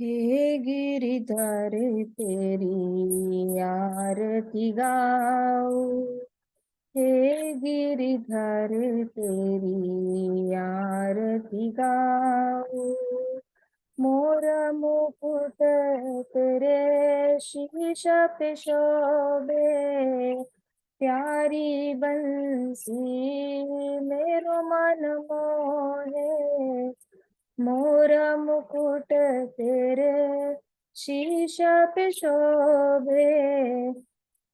हे गिरिधर तेरी आरती गाओ। हे गिरिधर तेरी आरती गाओ। मोर मुकुट तेरे शीश पे शोभे। प्यारी बंसी मेरो मन मोहे। मोर मुकुट तेरे शीश पे शोभे।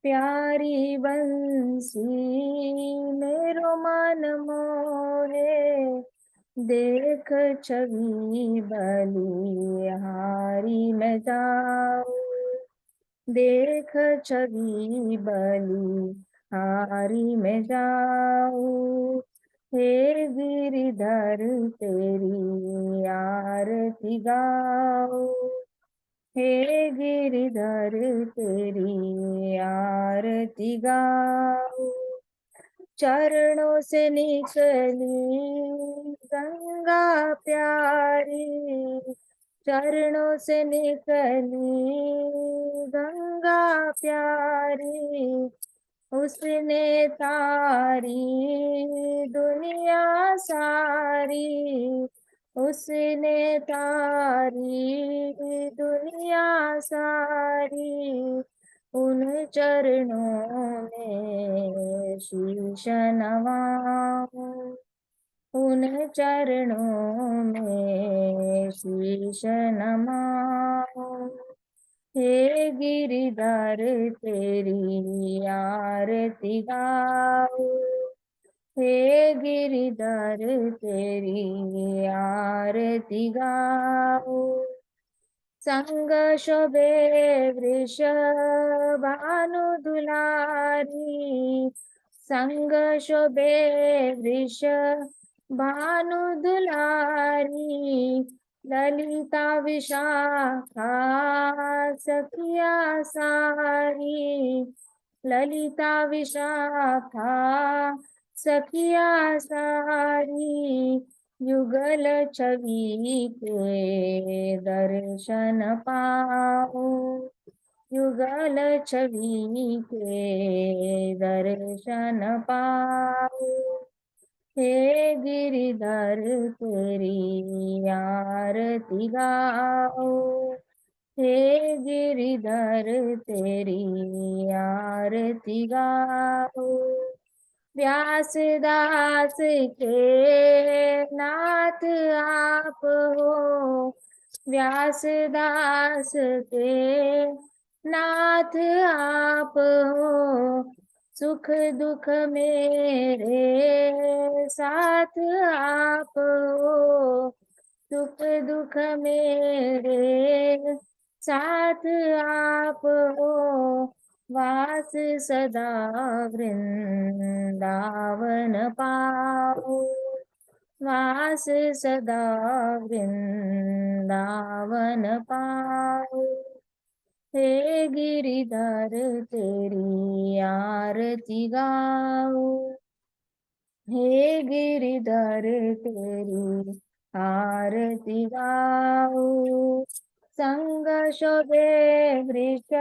प्यारी बंसी मेरो मन मोहे। देख छवि बलिहारी में जाऊं। देख छवि बलिहारी में जाऊं। हे गिरिधर तेरी आरती गाओ। हे गिरिधर तेरी आरती गाओ। चरणों से निकली गंगा प्यारी। चरणों से निकली गंगा प्यारी। उसने तारी दुनिया सारी। उसने तारी दुनिया सारी। उन चरणों में शीश नवाऊं। उन चरणों में शीश नवाऊं। हे गिरिधर तेरी आरती गाओ। हे गिरिधर तेरी आरती गाओ। संग शोभे वृषभानु दुलारी। संग शोभे वृषभानु दुलारी। ललिता विशाखा सखिया सारी। ललिता विशाखा सखिया सारी। युगल छवि के दर्शन पाओ। युगल छवि के दर्शन पाओ। हे गिरिधर तेरी आरती गाओ। हे गिरिधर तेरी आरती गाओ। व्यासदास के नाथ आप हो। व्यासदास के नाथ आप हो। सुख दुख मेरे साथ आप हो। सुख दुख मेरे साथ आप हो। वास सदा वृंदावन पाओ। वास सदा वृंदावन पाओ। हे गिरिधर तेरी आरती गाओ। हे गिरिधर तेरी आरती गाओ। संग शोभे वृष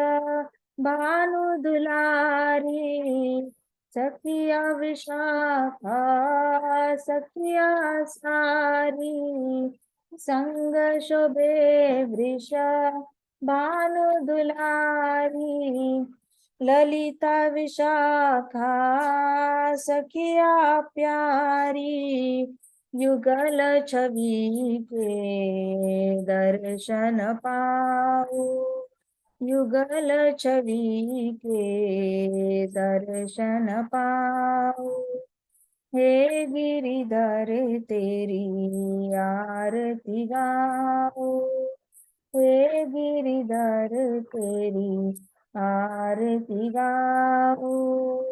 भानु दुलारी। सखिया विशाखा सखिया सारी। संग शोभे वृष भानु दुलारी। ललिता विशाखा सखिया प्यारी। युगल छवि के दर्शन पाओ। युगल छवि के दर्शन पाओ। हे गिरिधर तेरी आरती गाओ। हे गिरिधर तेरी आरती गाओ।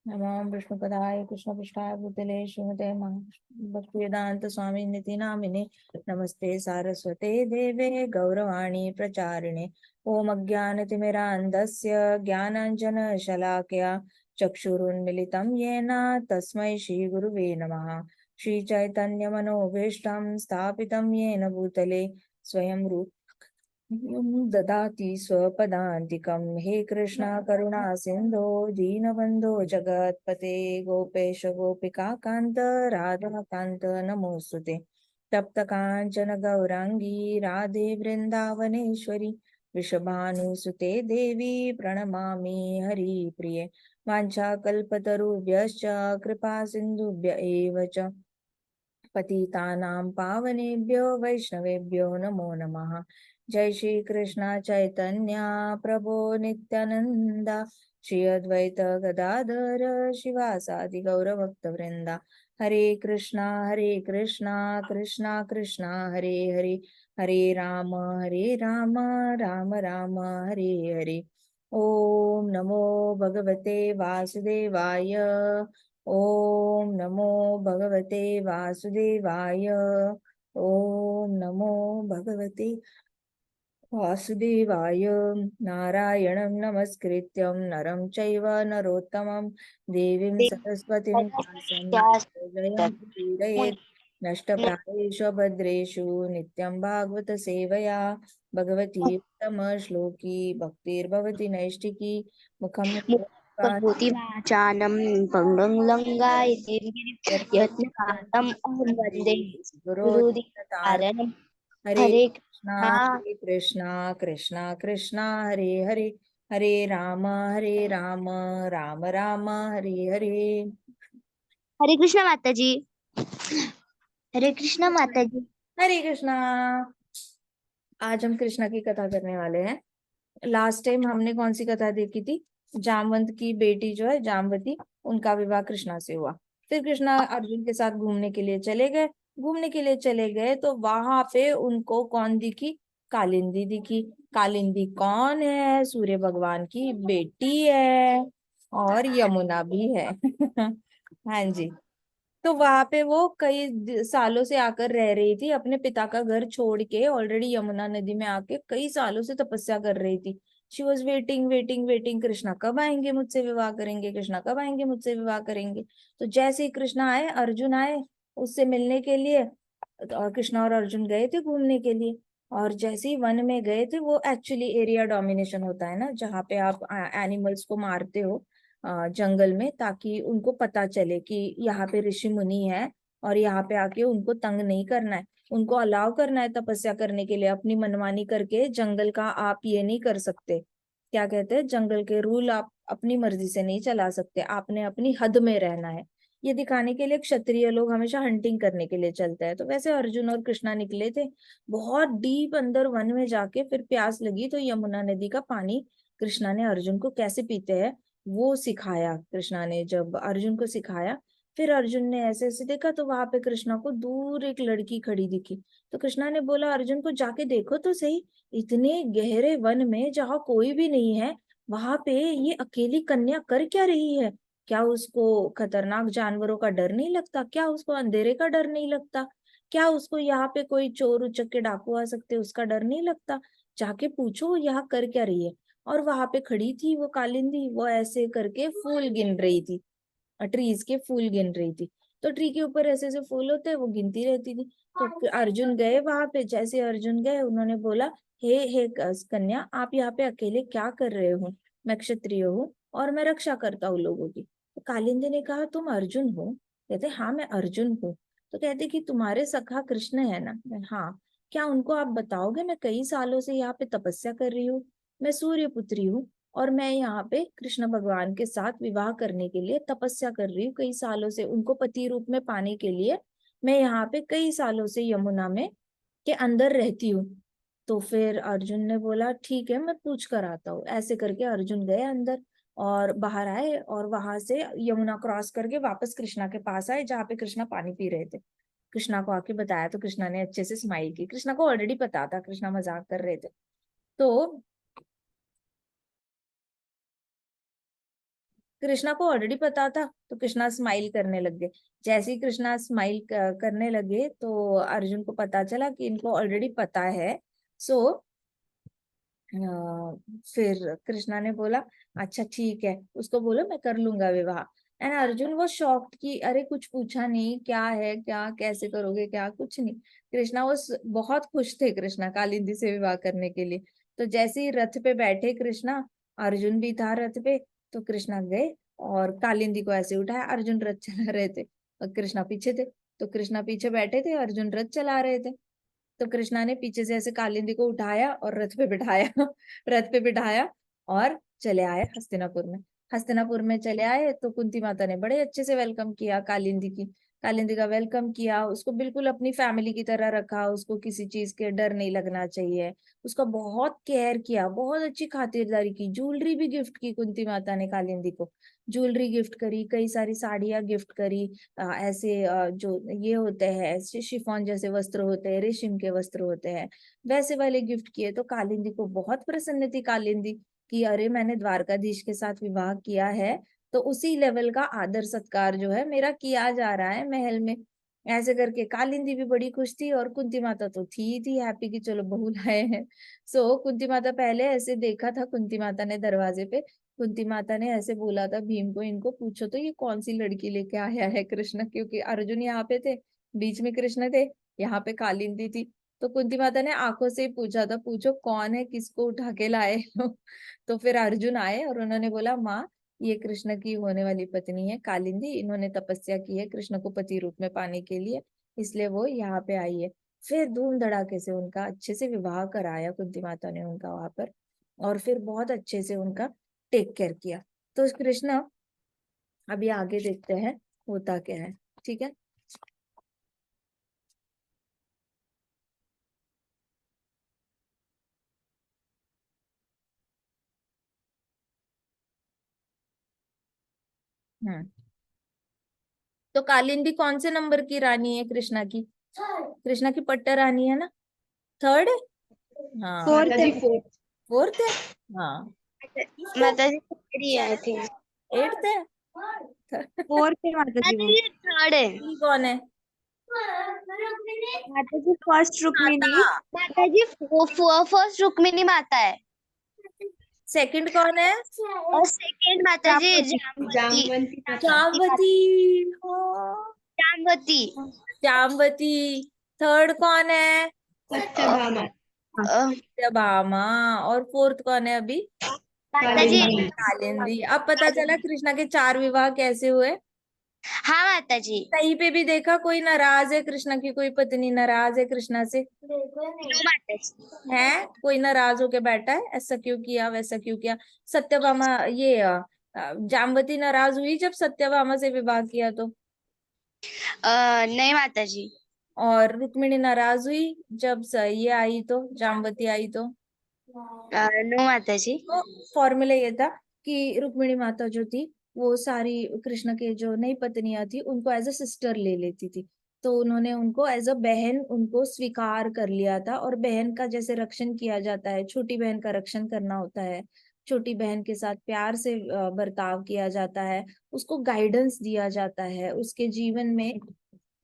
नमः विष्णुपदाय कृष्णपृष्ठाय भूतले श्रीमते भक्तिवेदांत स्वामी निति नामिने। नमस्ते सारस्वते देवे गौरवाणी प्रचारिणे। ओम अज्ञानतिमिरान्धस्य ज्ञानाञ्जनशलाकया चक्षुरुन्मिलितं येन तस्मै श्रीगुरुवे नमः। श्रीचैतन्यमनोभीष्टं स्थापितं येन भूतले स्वयं रूप ददाति स्वपदान्तिकं। हे कृष्ण करुणा सिंधो दीनबंधो जगत्पते गोपेश गोपिका कांत राधा कांत नमोस्तुते। तप्त कांचन गौरांगी राधे वृंदावनेश्वरी वृषभानुसुते देवी प्रणमामि हरिप्रिये। वाञ्छाकल्पतरुभ्यश्च कृपा सिन्धुभ्य एव च पतितानां पावनेभ्यो वैष्णवेभ्यो नमो नमः। जय श्री कृष्ण चैतन्य प्रभो नित्यानंदा श्री अद्वैत गदाधर शिवासादि गौरभक्तवृंदा। हरे कृष्णा कृष्णा कृष्णा हरे हरे, हरे राम राम राम हरे हरे। ओम नमो भगवते वासुदेवाय। ओम नमो भगवते वासुदेवाय। ओम नमो भगवते वासुदेवाय। नारायणं नमस्कृत्यं नरं चैव नरोत्तमं देवीं सरस्वतीं व्यासं ततो जयमुदीरयेत्। नष्टप्रायेषु भद्रेषु नित्यं भागवत सेवया भगवती उत्तमश्लोकी भक्तिर्भवति नैष्टिकी। मुखं करोति वाचानं पङ्गं लङ्घयते यत्नपातं अहं वन्दे गुरुदितारणं। हरे हरे कृष्णा कृष्णा कृष्णा कृष्णा हरे हरे, हरे राम राम राम हरे हरे। हरे कृष्णा माता जी। हरे कृष्णा माता जी। हरे कृष्णा। आज हम कृष्णा की कथा करने वाले हैं। लास्ट टाइम हमने कौन सी कथा देखी थी? जामवंत की बेटी जो है जामवती, उनका विवाह कृष्णा से हुआ। फिर कृष्णा अर्जुन के साथ घूमने के लिए चले गए। घूमने के लिए चले गए तो वहां पे उनको कौन दिखी? कालिंदी दिखी। कालिंदी कौन है? सूर्य भगवान की बेटी है, और यमुना भी है। हाँ जी। तो वहां पे वो कई सालों से आकर रह रही थी, अपने पिता का घर छोड़ के ऑलरेडी यमुना नदी में आके कई सालों से तपस्या कर रही थी। She was waiting waiting waiting, Krishna कब आएंगे मुझसे विवाह करेंगे, कृष्णा कब आएंगे मुझसे विवाह करेंगे। तो जैसे ही कृष्णा आए, अर्जुन आए उससे मिलने के लिए, और कृष्णा और अर्जुन गए थे घूमने के लिए। और जैसे ही वन में गए थे, वो एक्चुअली एरिया डोमिनेशन होता है ना, जहाँ पे आप एनिमल्स को मारते हो जंगल में, ताकि उनको पता चले कि यहाँ पे ऋषि मुनि है और यहाँ पे आके उनको तंग नहीं करना है, उनको अलाउ करना है तपस्या करने के लिए। अपनी मनमानी करके जंगल का आप ये नहीं कर सकते, क्या कहते हैं, जंगल के रूल आप अपनी मर्जी से नहीं चला सकते, आपने अपनी हद में रहना है। ये दिखाने के लिए क्षत्रिय लोग हमेशा हंटिंग करने के लिए चलते हैं। तो वैसे अर्जुन और कृष्णा निकले थे बहुत डीप अंदर वन में जाके। फिर प्यास लगी तो यमुना नदी का पानी कृष्णा ने अर्जुन को कैसे पीते हैं वो सिखाया। कृष्णा ने जब अर्जुन को सिखाया, फिर अर्जुन ने ऐसे ऐसे देखा तो वहां पे कृष्णा को दूर एक लड़की खड़ी दिखी। तो कृष्णा ने बोला अर्जुन को, जाके देखो तो सही, इतने गहरे वन में जहाँ कोई भी नहीं है, वहां पे ये अकेली कन्या कर क्या रही है? क्या उसको खतरनाक जानवरों का डर नहीं लगता? क्या उसको अंधेरे का डर नहीं लगता? क्या उसको यहाँ पे कोई चोर उचक्के डाकू आ सकते उसका डर नहीं लगता? जाके पूछो यहाँ कर क्या रही है। और वहां पे खड़ी थी वो कालिंदी, वो ऐसे करके फूल गिन रही थी, ट्रीज के फूल गिन रही थी। तो ट्री के ऊपर ऐसे ऐसे फूल होते हैं, वो गिनती रहती थी। तो अर्जुन गए वहां पे, जैसे अर्जुन गए उन्होंने बोला, हे कन्या, आप यहाँ पे अकेले क्या कर रहे हो? मैं क्षत्रिय हूँ और मैं रक्षा करता हूँ लोगों की। तो कालिंदी ने कहा, तुम अर्जुन हो? कहते हाँ मैं अर्जुन हूँ। तो कहते कि तुम्हारे सखा कृष्ण है ना? हाँ। क्या उनको आप बताओगे? मैं कई सालों से यहाँ पे तपस्या कर रही हूँ, मैं सूर्य पुत्री हूँ, और मैं यहाँ पे कृष्ण भगवान के साथ विवाह करने के लिए तपस्या कर रही हूँ कई सालों से, उनको पति रूप में पाने के लिए मैं यहाँ पे कई सालों से यमुना में के अंदर रहती हूँ। तो फिर अर्जुन ने बोला ठीक है, मैं पूछ कर आता हूँ। ऐसे करके अर्जुन गए अंदर और बाहर आए, और वहां से यमुना क्रॉस करके वापस कृष्णा के पास आए जहाँ पे कृष्णा पानी पी रहे थे। कृष्णा को आके बताया तो कृष्णा ने अच्छे से स्माइल की। कृष्णा को ऑलरेडी पता था कृष्णा मजाक कर रहे थे। तो कृष्णा को ऑलरेडी पता था, तो कृष्णा स्माइल करने लग गए। जैसे ही कृष्णा स्माइल करने लगे तो अर्जुन को पता चला कि इनको ऑलरेडी पता है। सो फिर कृष्णा ने बोला अच्छा ठीक है, उसको बोलो मैं कर लूंगा विवाह। एंड अर्जुन वो शॉक्ड कि अरे कुछ पूछा नहीं, क्या है, क्या कैसे करोगे, क्या, कुछ नहीं। कृष्णा वो बहुत खुश थे कृष्णा कालिंदी से विवाह करने के लिए। तो जैसे ही रथ पे बैठे कृष्णा, अर्जुन भी था रथ पे, तो कृष्णा गए और कालिंदी को ऐसे उठाया। अर्जुन रथ चला रहे थे और कृष्णा पीछे थे, तो कृष्णा पीछे बैठे थे, अर्जुन रथ चला रहे थे। तो कृष्णा ने पीछे से ऐसे कालिंदी को उठाया और रथ पे बिठाया रथ पे बिठाया और चले आए हस्तिनापुर में। हस्तिनापुर में चले आए तो कुंती माता ने बड़े अच्छे से वेलकम किया कालिंदी का वेलकम किया, उसको बिल्कुल अपनी फैमिली की तरह रखा, उसको किसी चीज के डर नहीं लगना चाहिए, उसका बहुत केयर किया, बहुत अच्छी खातिरदारी की, ज्वेलरी भी गिफ्ट की कुंती माता ने कालिंदी को, ज्वेलरी गिफ्ट करी, कई सारी साड़ियां गिफ्ट करी, ऐसे जो ये होते हैं ऐसे शिफॉन जैसे वस्त्र होते हैं, रेशम के वस्त्र होते हैं, वैसे वाले गिफ्ट किए। तो कालिंदी को बहुत प्रसन्न थी कालिंदी कि अरे मैंने द्वारकाधीश के साथ विवाह किया है, तो उसी लेवल का आदर सत्कार जो है मेरा किया जा रहा है महल में। ऐसे करके कालिंदी भी बड़ी खुश थी और कुंती माता तो थी हैप्पी कि चलो बहू लाए हैं। सो कुंती माता पहले ऐसे देखा था, कुंती माता ने दरवाजे पे, कुंती माता ने ऐसे बोला था भीम को, इनको पूछो तो ये कौन सी लड़की लेके आया है कृष्ण, क्योंकि अर्जुन यहाँ पे थे, बीच में कृष्ण थे, यहाँ पे कालिंदी थी। तो कुंती माता ने आंखों से ही पूछा था, पूछो कौन है, किसको उठा के लाए हो। तो फिर अर्जुन आए और उन्होंने बोला माँ, ये कृष्ण की होने वाली पत्नी है कालिंदी, इन्होंने तपस्या की है कृष्ण को पति रूप में पाने के लिए, इसलिए वो यहाँ पे आई है। फिर धूम धड़ाके से उनका अच्छे से विवाह कराया कुंती माता ने उनका वहां पर, और फिर बहुत अच्छे से उनका टेक केयर किया। तो कृष्णा अभी आगे देखते हैं होता क्या है, ठीक है। हम्म। तो कालिंदी कौन से नंबर की रानी है कृष्णा की? कृष्णा की पट्टा रानी है ना, थर्ड है। हाँ, फोर्थ है। फोर्थ है। हाँ, माता जी थर्ड आई थिंक। एट्थ है। फोर्थ है माता जी, वो थर्ड है। रुक्मिणी कौन है? माता जी फर्स्ट रुक्मिणी। माता। माता जी फर्स्ट रुक्मिणी माता है। सेकंड कौन है? और सेकंड माता जी जामवंती। जामवती। हाँ, जामवती। जामवती। थर्ड कौन है? सत्यभामा। सत्यभामा। और फोर्थ कौन है अभी? माता जी कालिंदी। कालिंदी। अब पता चला कृष्णा के 4 विवाह कैसे हुए। हाँ माता जी। कहीं पे भी देखा कोई नाराज है कृष्णा की, कोई पत्नी नाराज है कृष्णा से? नो माता जी। है कोई नाराज होके बैठा है, ऐसा क्यों किया, वैसा क्यों किया? सत्यभामा ये जामवती नाराज हुई जब सत्यभामा से विवाह किया तो? नहीं माता जी। और रुक्मिणी नाराज हुई जब ये आई तो, जामवती आई तो? नो माता जी। तो फॉर्मूला ये था कि रुक्मिणी माता जो थी वो सारी कृष्ण के जो नई पत्नियां थी उनको एज अ सिस्टर ले लेती थी। तो उन्होंने उनको एज अ बहन उनको स्वीकार कर लिया था, और बहन का जैसे रक्षण किया जाता है, छोटी बहन का रक्षण करना होता है, छोटी बहन के साथ प्यार से बर्ताव किया जाता है, उसको गाइडेंस दिया जाता है, उसके जीवन में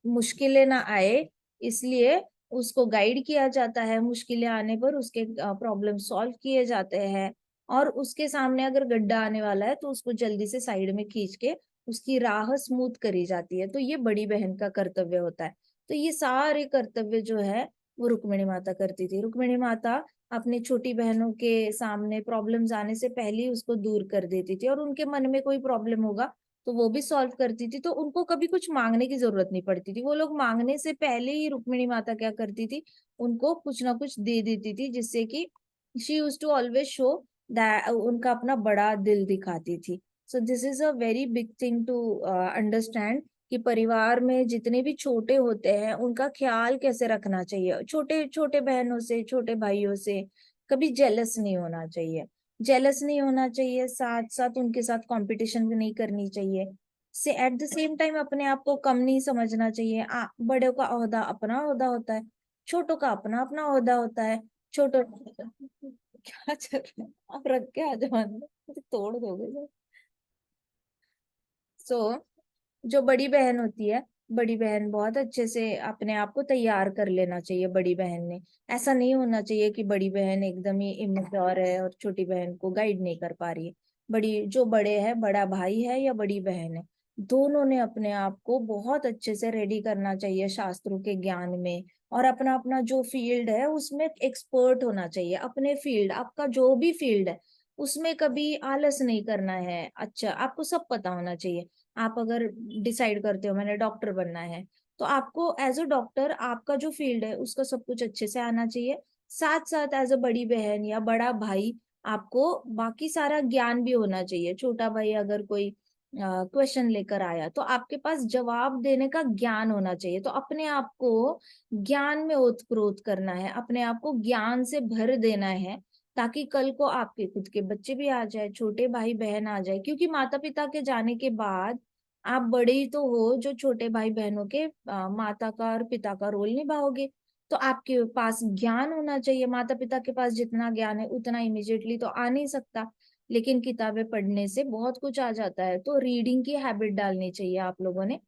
मुश्किलें ना आए इसलिए उसको गाइड किया जाता है, मुश्किलें आने पर उसके प्रॉब्लम सॉल्व किए जाते हैं, और उसके सामने अगर गड्ढा आने वाला है तो उसको जल्दी से साइड में खींच के उसकी राह स्मूथ करी जाती है। तो ये बड़ी बहन का कर्तव्य होता है। तो ये सारे कर्तव्य जो है वो रुक्मिणी माता करती थी। रुक्मिणी माता अपनी छोटी बहनों के सामने प्रॉब्लम्स आने से पहले ही उसको दूर कर देती थी, और उनके मन में कोई प्रॉब्लम होगा तो वो भी सॉल्व करती थी, तो उनको कभी कुछ मांगने की जरूरत नहीं पड़ती थी। वो लोग मांगने से पहले ही रुक्मिणी माता क्या करती थी, उनको कुछ ना कुछ दे देती थी, जिससे कि she use to always show that उनका अपना बड़ा दिल दिखाती थी। So this is a very big thing to understand कि परिवार में जितने भी छोटे होते हैं उनका ख्याल कैसे रखना चाहिए, छोटे छोटे बहनों से, छोटे भाइयों से कभी जेलस नहीं होना चाहिए, जेलस नहीं होना चाहिए, साथ साथ उनके साथ कंपटीशन नहीं करनी चाहिए, से एट द सेम टाइम अपने आप को कम नहीं समझना चाहिए। बड़ों का ओहदा अपना ओहदा होता है, छोटों का अपना अपना ओहदा होता है। छोटो क्या चल रहा है, आप रख के आ जाओ अंदर, मुझे तोड़ दोगे। सो जो बड़ी बहन होती है, बड़ी बहन बहुत अच्छे से अपने आप को तैयार कर लेना चाहिए। बड़ी बहन ने ऐसा नहीं होना चाहिए कि बड़ी बहन एकदम ही इमेच्योर है और छोटी बहन को गाइड नहीं कर पा रही है। बड़ी जो बड़े है, बड़ा भाई है या बड़ी बहन है, दोनों ने अपने आप को बहुत अच्छे से रेडी करना चाहिए शास्त्रों के ज्ञान में, और अपना अपना जो फील्ड है उसमें एक्सपर्ट होना चाहिए। अपने फील्ड, आपका जो भी फील्ड है उसमें कभी आलस नहीं करना है। अच्छा, आपको सब पता होना चाहिए। आप अगर डिसाइड करते हो मैंने डॉक्टर बनना है, तो आपको एज अ डॉक्टर आपका जो फील्ड है उसका सब कुछ अच्छे से आना चाहिए। साथ साथ एज अ बड़ी बहन या बड़ा भाई आपको बाकी सारा ज्ञान भी होना चाहिए। छोटा भाई अगर कोई क्वेश्चन लेकर आया तो आपके पास जवाब देने का ज्ञान होना चाहिए। तो अपने आप को ज्ञान में ओतप्रोत करना है, अपने आप को ज्ञान से भर देना है, ताकि कल को आपके खुद के बच्चे भी आ जाए, छोटे भाई बहन आ जाए। क्योंकि माता पिता के जाने के बाद आप बड़े ही तो हो जो छोटे भाई बहनों के माता का और पिता का रोल निभाओगे। तो आपके पास ज्ञान होना चाहिए। माता पिता के पास जितना ज्ञान है उतना इमिजिएटली तो आ नहीं सकता, लेकिन किताबें पढ़ने से बहुत कुछ आ जाता है। तो रीडिंग की हैबिट डालनी चाहिए आप लोगों ने।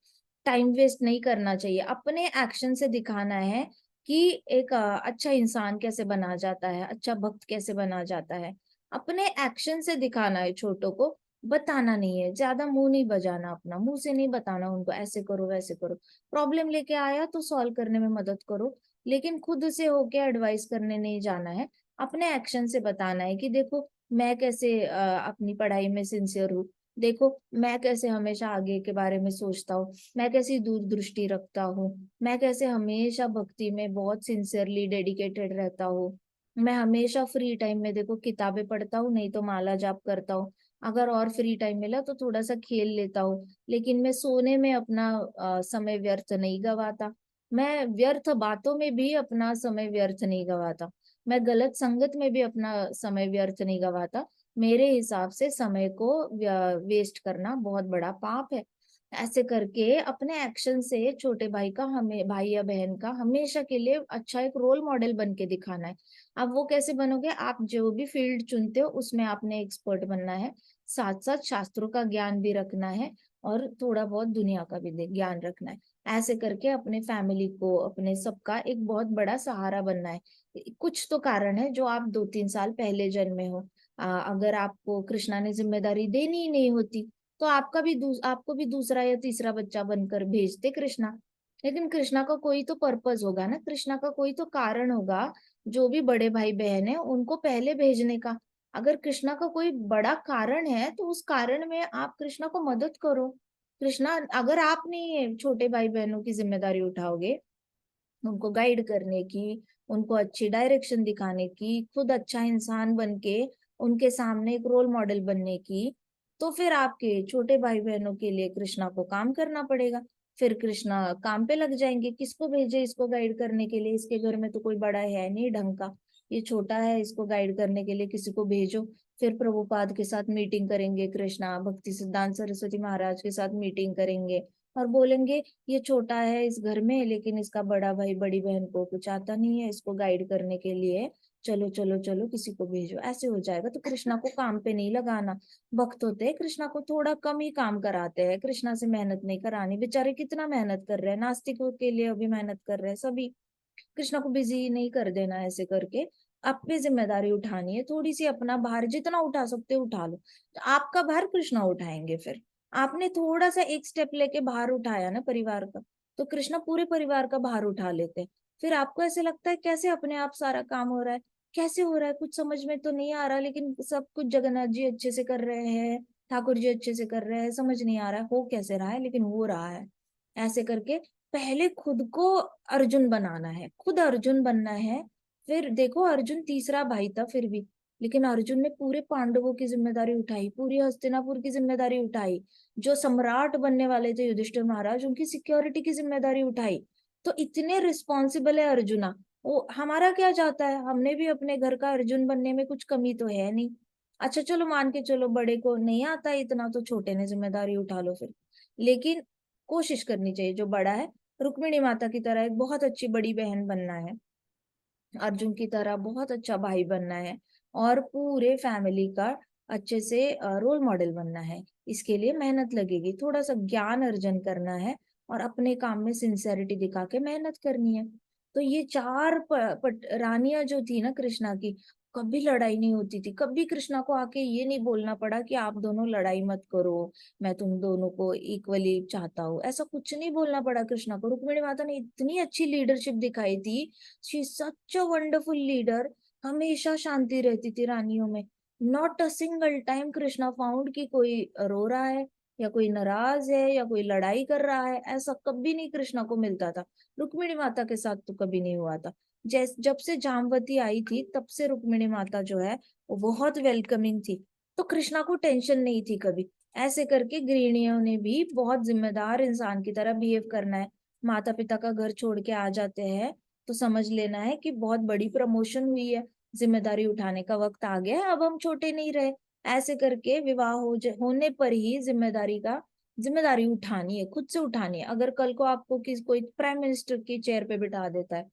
टाइम वेस्ट नहीं करना चाहिए, अपने एक्शन से दिखाना है कि एक अच्छा इंसान कैसे बना जाता है, अच्छा भक्त कैसे बना जाता है। अपने एक्शन से दिखाना है छोटों को, बताना नहीं है। ज्यादा मुंह नहीं बजाना, अपना मुंह से नहीं बताना उनको ऐसे करो वैसे करो। प्रॉब्लम लेके आया तो सॉल्व करने में मदद करो, लेकिन खुद से होके एडवाइस करने नहीं जाना है। अपने एक्शन से बताना है कि देखो मैं कैसे अपनी पढ़ाई में सिंसियर हूँ, देखो मैं कैसे हमेशा आगे के बारे में सोचता हूँ, मैं कैसी दूरदृष्टि रखता हूँ, मैं कैसे हमेशा भक्ति में बहुत सिंसियरली डेडिकेटेड रहता हूँ। मैं हमेशा फ्री टाइम में देखो किताबें पढ़ता हूँ, नहीं तो माला जाप करता हूँ। अगर और फ्री टाइम मिला तो थोड़ा सा खेल लेता हूँ, लेकिन मैं सोने में अपना समय व्यर्थ नहीं गवाता। मैं व्यर्थ बातों में भी अपना समय व्यर्थ नहीं गवाता। मैं गलत संगत में भी अपना समय व्यर्थ नहीं गवाता। मेरे हिसाब से समय को वेस्ट करना बहुत बड़ा पाप है। ऐसे करके अपने एक्शन से छोटे भाई का, हमें भाई या बहन का हमेशा के लिए अच्छा एक रोल मॉडल बन के दिखाना है। अब वो कैसे बनोगे, आप जो भी फील्ड चुनते हो उसमें आपने एक्सपर्ट बनना है, साथ साथ शास्त्रों का ज्ञान भी रखना है, और थोड़ा बहुत दुनिया का भी ज्ञान रखना है। ऐसे करके अपने फैमिली को, अपने सबका एक बहुत बड़ा सहारा बनना है। कुछ तो कारण है जो आप 2-3 साल पहले जन्मे हो। अगर आपको कृष्णा ने जिम्मेदारी देनी ही नहीं होती तो आपको भी दूसरा या तीसरा बच्चा बनकर भेजते कृष्णा। लेकिन कृष्णा का कोई तो पर्पस होगा ना, कृष्णा का कोई तो कारण होगा। जो भी बड़े भाई बहन है उनको पहले भेजने का, अगर कृष्णा का कोई बड़ा कारण है तो उस कारण में आप कृष्णा को मदद करो। कृष्णा, अगर आप नहीं छोटे भाई बहनों की जिम्मेदारी उठाओगे, उनको गाइड करने की, उनको अच्छी डायरेक्शन दिखाने की, खुद अच्छा इंसान बन के उनके सामने एक रोल मॉडल बनने की, तो फिर आपके छोटे भाई बहनों के लिए कृष्णा को काम करना पड़ेगा। फिर कृष्णा काम पे लग जाएंगे, किसको भेजे इसको गाइड करने के लिए, इसके घर में तो कोई बड़ा है नहीं ढंग का, ये छोटा है, इसको गाइड करने के लिए किसी को भेजो। फिर प्रभुपाद के साथ मीटिंग करेंगे कृष्णा, भक्ति सिद्धांत सरस्वती महाराज के साथ मीटिंग करेंगे, और बोलेंगे ये छोटा है इस घर में, लेकिन इसका बड़ा भाई बड़ी बहन को कुछ आता नहीं है, इसको गाइड करने के लिए चलो चलो चलो किसी को भेजो। ऐसे हो जाएगा। तो कृष्णा को काम पे नहीं लगाना। भक्त होते हैं कृष्णा को थोड़ा कम ही काम कराते हैं, कृष्णा से मेहनत नहीं करानी। बेचारे कितना मेहनत कर रहे हैं, नास्तिकों के लिए अभी मेहनत कर रहे हैं सभी। कृष्णा को बिजी नहीं कर देना। ऐसे करके अपनी जिम्मेदारी उठानी है, थोड़ी सी अपना भार जितना उठा सकते हो उठा लो। तो आपका भार कृष्णा उठाएंगे। फिर आपने थोड़ा सा एक स्टेप लेके भार उठाया ना परिवार का, तो कृष्णा पूरे परिवार का भार उठा लेते हैं। फिर आपको ऐसे लगता है कैसे अपने आप सारा काम हो रहा है, कैसे हो रहा है, कुछ समझ में तो नहीं आ रहा, लेकिन सब कुछ जगन्नाथ जी अच्छे से कर रहे हैं, ठाकुर जी अच्छे से कर रहे हैं, समझ नहीं आ रहा है हो कैसे रहा है, लेकिन हो रहा है। ऐसे करके पहले खुद को अर्जुन बनाना है, खुद अर्जुन बनना है। फिर देखो अर्जुन तीसरा भाई था फिर भी, लेकिन अर्जुन ने पूरे पांडवों की जिम्मेदारी उठाई, पूरी हस्तिनापुर की जिम्मेदारी उठाई। जो सम्राट बनने वाले थे युधिष्ठिर महाराज, उनकी सिक्योरिटी की जिम्मेदारी उठाई। तो इतने रिस्पॉन्सिबल है अर्जुना। वो हमारा क्या जाता है, हमने भी अपने घर का अर्जुन बनने में कुछ कमी तो है नहीं। अच्छा चलो मान के चलो बड़े को नहीं आता इतना, तो छोटे ने जिम्मेदारी उठा लो फिर। लेकिन कोशिश करनी चाहिए जो बड़ा है, रुक्मिणी माता की तरह एक बहुत अच्छी बड़ी बहन बनना है, अर्जुन की तरह बहुत अच्छा भाई बनना है, और पूरे फैमिली का अच्छे से रोल मॉडल बनना है। इसके लिए मेहनत लगेगी, थोड़ा सा ज्ञान अर्जन करना है, और अपने काम में सिंसेरिटी दिखा के मेहनत करनी है। तो ये चार रानियां जो थी ना कृष्णा की, कभी लड़ाई नहीं होती थी, कभी कृष्णा को आके ये नहीं बोलना पड़ा कि आप दोनों लड़ाई मत करो, मैं तुम दोनों को इक्वली चाहता हूँ, ऐसा कुछ नहीं बोलना पड़ा कृष्णा को। रुक्मिणी माता ने इतनी अच्छी लीडरशिप दिखाई थी, she such a wonderful leader. हमेशा शांति रहती थी रानियों में। Not a single time Krishna found कि कोई रो रहा है या कोई नाराज है या कोई लड़ाई कर रहा है, ऐसा कभी नहीं कृष्णा को मिलता था। रुक्मिणी माता के साथ तो कभी नहीं हुआ था। जब से जामवती आई थी तब से रुक्मिणी माता जो है वो बहुत वेलकमिंग थी, तो कृष्णा को टेंशन नहीं थी कभी। ऐसे करके गृहिणियों ने भी बहुत जिम्मेदार इंसान की तरह बिहेव करना है। माता पिता का घर छोड़ के आ जाते हैं तो समझ लेना है कि बहुत बड़ी प्रमोशन हुई है, जिम्मेदारी उठाने का वक्त आ गया है, अब हम छोटे नहीं रहे। ऐसे करके विवाह होने पर ही जिम्मेदारी उठानी है, खुद से उठानी है। अगर कल को आपको कोई प्राइम मिनिस्टर की चेयर पे बिठा देता है,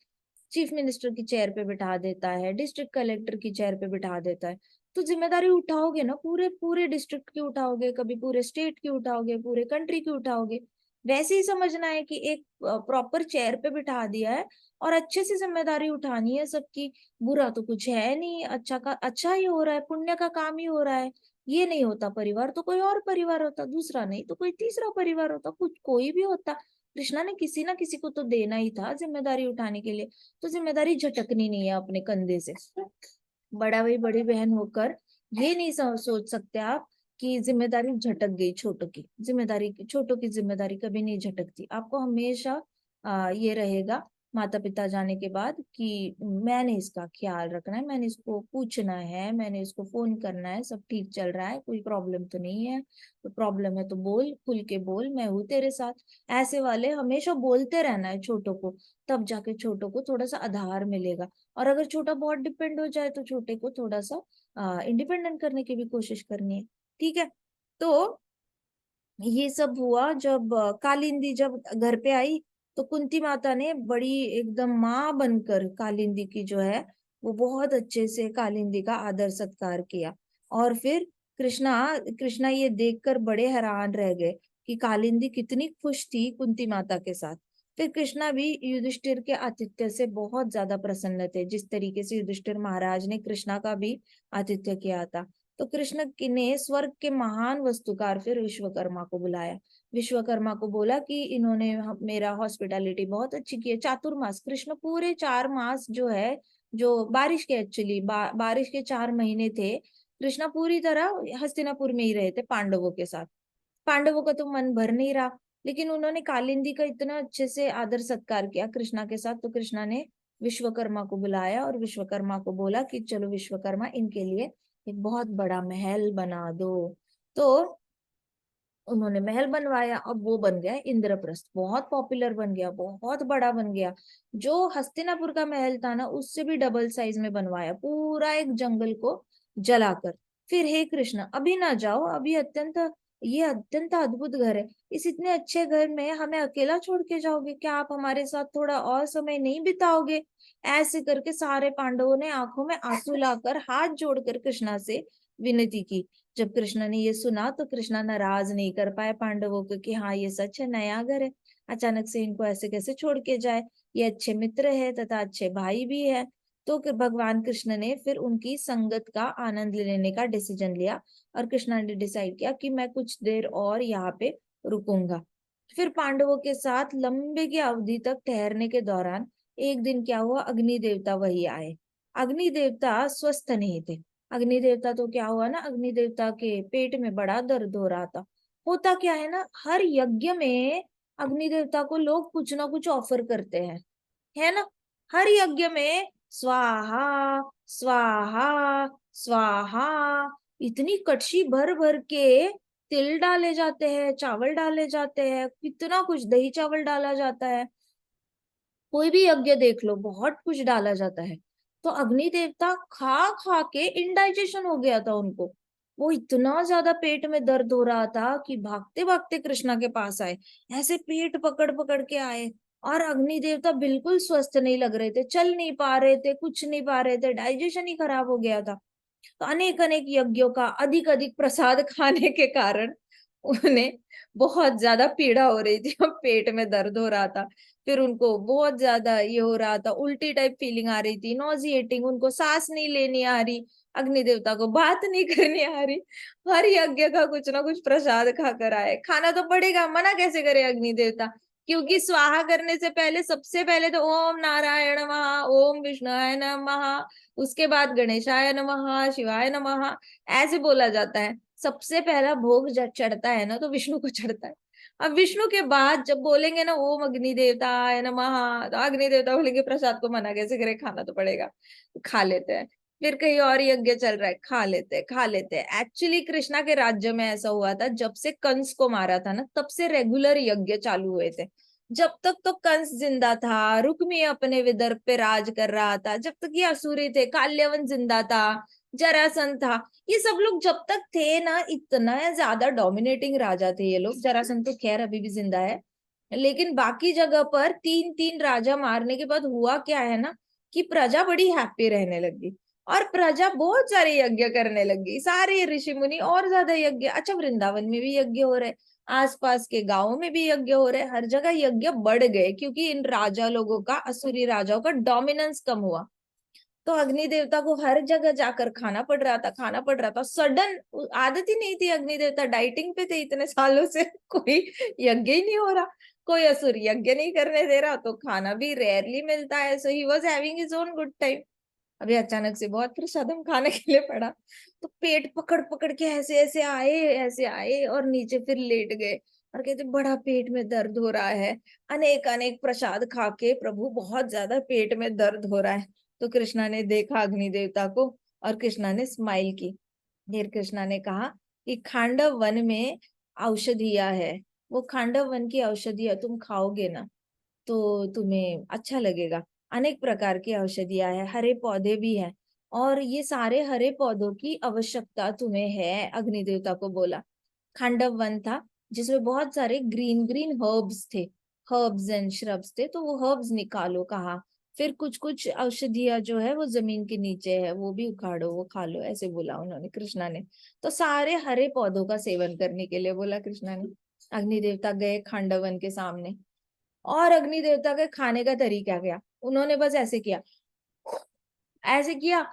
चीफ मिनिस्टर की चेयर पे बिठा देता है, डिस्ट्रिक्ट कलेक्टर की चेयर पे बिठा देता है, तो जिम्मेदारी उठाओगे ना, पूरे पूरे डिस्ट्रिक्ट की उठाओगे, कभी पूरे स्टेट की उठाओगे, पूरे कंट्री की उठाओगे। वैसे ही समझना है कि एक प्रॉपर चेयर पे बिठा दिया है और अच्छे से जिम्मेदारी उठानी है सबकी। बुरा तो कुछ है नहीं, अच्छा का अच्छा ही हो रहा है, पुण्य का काम ही हो रहा है। ये नहीं होता परिवार तो कोई और परिवार होता, दूसरा नहीं तो कोई तीसरा परिवार होता, कुछ कोई भी होता। कृष्णा ने किसी ना किसी को तो देना ही था जिम्मेदारी उठाने के लिए, तो जिम्मेदारी झटकनी नहीं है अपने कंधे से। बड़ा भाई बड़ी बहन होकर ये नहीं सोच सकते आप कि जिम्मेदारी झटक गई छोटों की। छोटों की जिम्मेदारी कभी नहीं झटकती। आपको हमेशा ये रहेगा माता पिता जाने के बाद कि मैंने इसका ख्याल रखना है, मैंने इसको पूछना है, मैंने इसको फोन करना है, सब ठीक चल रहा है, कोई प्रॉब्लम तो नहीं है, तो प्रॉब्लम है तो बोल, खुल के बोल, मैं हूँ तेरे साथ। ऐसे वाले हमेशा बोलते रहना है छोटों को, तब जाके छोटों को थोड़ा सा आधार मिलेगा। और अगर छोटा बहुत डिपेंड हो जाए तो छोटे को थोड़ा सा इंडिपेंडेंट करने की भी कोशिश करनी है। ठीक है, तो ये सब हुआ जब कालिंदी जब घर पे आई तो कुंती माता ने बड़ी एकदम माँ बनकर कालिंदी की जो है वो बहुत अच्छे से कालिंदी का आदर सत्कार किया। और फिर कृष्णा कृष्णा ये देखकर बड़े हैरान रह गए कि कालिंदी कितनी खुश थी कुंती माता के साथ। फिर कृष्णा भी युधिष्ठिर के आतिथ्य से बहुत ज्यादा प्रसन्न थे, जिस तरीके से युधिष्ठिर महाराज ने कृष्णा का भी आतिथ्य किया था। तो कृष्ण ने स्वर्ग के महान वस्तुकार फिर विश्वकर्मा को बुलाया। विश्वकर्मा को बोला कि इन्होंने मेरा हॉस्पिटैलिटी बहुत अच्छी की है। चातुर्मास, कृष्ण पूरे 4 मास जो है, जो बारिश के एक्चुअली बारिश के 4 महीने थे, कृष्णा पूरी तरह हस्तिनापुर में ही रहे थे पांडवों के साथ। पांडवों का तो मन भर नहीं रहा, लेकिन उन्होंने कालिंदी का इतना अच्छे से आदर सत्कार किया कृष्णा के साथ, तो कृष्णा ने विश्वकर्मा को बुलाया और विश्वकर्मा को बोला कि चलो विश्वकर्मा, इनके लिए एक बहुत बड़ा महल बना दो। तो उन्होंने महल बनवाया और वो बन गया इंद्रप्रस्थ। बहुत पॉपुलर बन गया, बहुत बड़ा बन गया। जो हस्तिनापुर का महल था ना, उससे भी डबल साइज में बनवाया, पूरा एक जंगल को जलाकर। फिर हे कृष्ण, अभी ना जाओ, अभी ये अत्यंत अद्भुत घर है, इस इतने अच्छे घर में हमें अकेला छोड़ के जाओगे क्या? आप हमारे साथ थोड़ा और समय नहीं बिताओगे? ऐसे करके सारे पांडवों ने आंखों में आंसू लाकर हाथ जोड़कर कृष्णा से विनती की। जब कृष्ण ने ये सुना तो कृष्णा नाराज नहीं कर पाए पांडवों को कि हाँ ये सच है, नया घर है, अचानक से इनको ऐसे कैसे छोड़ के जाए, ये अच्छे मित्र है तथा अच्छे भाई भी है। तो भगवान कृष्ण ने फिर उनकी संगत का आनंद लेने का डिसीजन लिया और कृष्णा ने डिसाइड किया कि मैं कुछ देर और यहाँ पे रुकूंगा। फिर पांडवों के साथ लंबे की अवधि तक ठहरने के दौरान एक दिन क्या हुआ, अग्नि देवता वही आए। अग्नि देवता स्वस्थ नहीं थे। अग्नि देवता तो क्या हुआ ना, अग्नि देवता के पेट में बड़ा दर्द हो रहा था। होता क्या है ना, हर यज्ञ में अग्नि देवता को लोग कुछ ना कुछ ऑफर करते हैं, है ना। हर यज्ञ में स्वाहा स्वाहा स्वाहा, इतनी कड़छी भर भर के तिल डाले जाते हैं, चावल डाले जाते हैं, कितना कुछ, दही चावल डाला जाता है। कोई भी यज्ञ देख लो, बहुत कुछ डाला जाता है। तो अग्नि देवता खा खा के इनडाइजेशन हो गया था उनको। वो इतना ज्यादा पेट में दर्द हो रहा था कि भागते भागते कृष्णा के पास आए, ऐसे पेट पकड़ पकड़ के आए। और अग्नि देवता बिल्कुल स्वस्थ नहीं लग रहे थे, चल नहीं पा रहे थे, कुछ नहीं पा रहे थे, डाइजेशन ही खराब हो गया था। तो अनेक अनेक यज्ञों का अधिक अधिक प्रसाद खाने के कारण उन्हें बहुत ज्यादा पीड़ा हो रही थी और पेट में दर्द हो रहा था। फिर उनको बहुत ज्यादा ये हो रहा था, उल्टी टाइप फीलिंग आ रही थी, नॉजिएटिंग, उनको सांस नहीं लेनी आ रही, अग्नि देवता को बात नहीं करनी आ रही। हर यज्ञ का कुछ ना कुछ प्रसाद खाकर आए, खाना तो पड़ेगा, मना कैसे करे अग्नि देवता, क्योंकि स्वाहा करने से पहले सबसे पहले तो ओम नारायण नमः, ओम विष्णुवाय नमः, उसके बाद गणेशाय नमः, शिवाय नमः, ऐसे बोला जाता है। सबसे पहला भोग जब चढ़ता है ना तो विष्णु को चढ़ता है। अब विष्णु के बाद जब बोलेंगे ना ओम अग्नि देवताय नमः, तो अग्नि देवता बोलेंगे प्रसाद को मना कैसे करे, खाना तो पड़ेगा, खा लेते हैं। फिर कहीं और यज्ञ चल रहा है, खा लेते हैं। एक्चुअली कृष्णा के राज्य में ऐसा हुआ था, जब से कंस को मारा था ना तब से रेगुलर यज्ञ चालू हुए थे। जब तक तो कंस जिंदा था, रुक्मी अपने विदर्भ पे राज कर रहा था, जब तक ये असुरी थे, काल्यवन जिंदा था, जरासंध था, ये सब लोग जब तक थे ना, इतना ज्यादा डोमिनेटिंग राजा थे ये लोग। जरासंध तो खैर अभी भी जिंदा है, लेकिन बाकी जगह पर तीन तीन राजा मारने के बाद हुआ क्या है ना, कि प्रजा बड़ी हैप्पी रहने लगी, और प्रजा बहुत सारे यज्ञ करने लगी, सारे ऋषि मुनि और ज्यादा यज्ञ। अच्छा, वृंदावन में भी यज्ञ हो रहे, आसपास के गांवों में भी यज्ञ हो रहे, हर जगह यज्ञ बढ़ गए, क्योंकि इन राजा लोगों का, असुरी राजाओं का डोमिनेंस कम हुआ। तो अग्नि देवता को हर जगह जाकर खाना पड़ रहा था। सडन, आदत ही नहीं थी, अग्नि देवता डाइटिंग पे थे इतने सालों से, कोई यज्ञ ही नहीं हो रहा, कोई असुर यज्ञ नहीं करने दे रहा, तो खाना भी रेयरली मिलता है। So he was having his own good time. अभी अचानक से बहुत प्रसादम खाने के लिए पड़ा, तो पेट पकड़ पकड़ के ऐसे आए और नीचे फिर लेट गए, और कहते बड़ा पेट में दर्द हो रहा है। अनेक अनेक प्रसाद खा के प्रभु बहुत ज्यादा पेट में दर्द हो रहा है। तो कृष्णा ने देखा अग्नि देवता को, और कृष्णा ने स्माइल की। फिर कृष्णा ने कहा कि खांडव वन में औषधियां है, वो खांडव वन की औषधियां तुम खाओगे ना तो तुम्हें अच्छा लगेगा। अनेक प्रकार की औषधियां है, हरे पौधे भी हैं, और ये सारे हरे पौधों की आवश्यकता तुम्हें है, अग्नि देवता को बोला। खांडव वन था जिसमें बहुत सारे ग्रीन ग्रीन हर्ब्स थे, हर्ब्स एंड श्रब्स थे, तो वो हर्ब्स निकालो कहा। फिर कुछ कुछ औषधियां जो है वो जमीन के नीचे है, वो भी उखाड़ो, वो खा लो, ऐसे बोला उन्होंने, कृष्णा ने। तो सारे हरे पौधों का सेवन करने के लिए बोला कृष्णा ने। अग्नि देवता गए खांडव वन के सामने, और अग्नि देवता के खाने का तरीका क्या, उन्होंने बस ऐसे किया, ऐसे किया,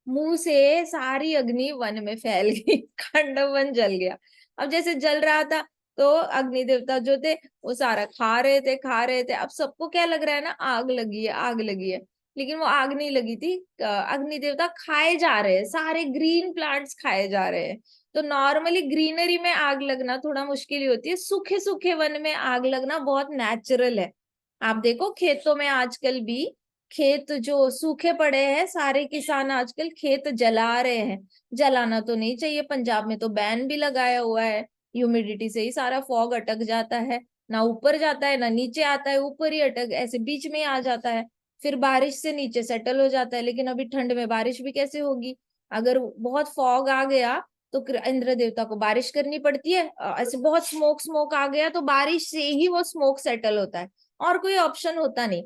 मुंह से सारी अग्नि वन में फैल गई, खांडव वन जल गया। अब जैसे जल रहा था, तो अग्नि देवता जो थे वो सारा खा रहे थे। अब सबको क्या लग रहा है ना, आग लगी है, आग लगी है, लेकिन वो आग नहीं लगी थी। अग्नि देवता खाए जा रहे हैं, सारे ग्रीन प्लांट्स खाए जा रहे हैं। तो नॉर्मली ग्रीनरी में आग लगना थोड़ा मुश्किल ही होती है, सूखे सूखे वन में आग लगना बहुत नेचुरल है। आप देखो खेतों में आजकल भी, खेत जो सूखे पड़े हैं, सारे किसान आजकल खेत जला रहे हैं। जलाना तो नहीं चाहिए, पंजाब में तो बैन भी लगाया हुआ है, ह्यूमिडिटी से ही सारा फॉग अटक जाता है, ना ऊपर जाता है ना नीचे आता है, ऊपर ही अटक, ऐसे बीच में आ जाता है, फिर बारिश से नीचे सेटल हो जाता है। लेकिन अभी ठंड में बारिश भी कैसे होगी, अगर बहुत फॉग आ गया तो इंद्र देवता को बारिश करनी पड़ती है, ऐसे बहुत स्मोक स्मोक आ गया तो बारिश से ही वो स्मोक सेटल होता है, और कोई ऑप्शन होता नहीं।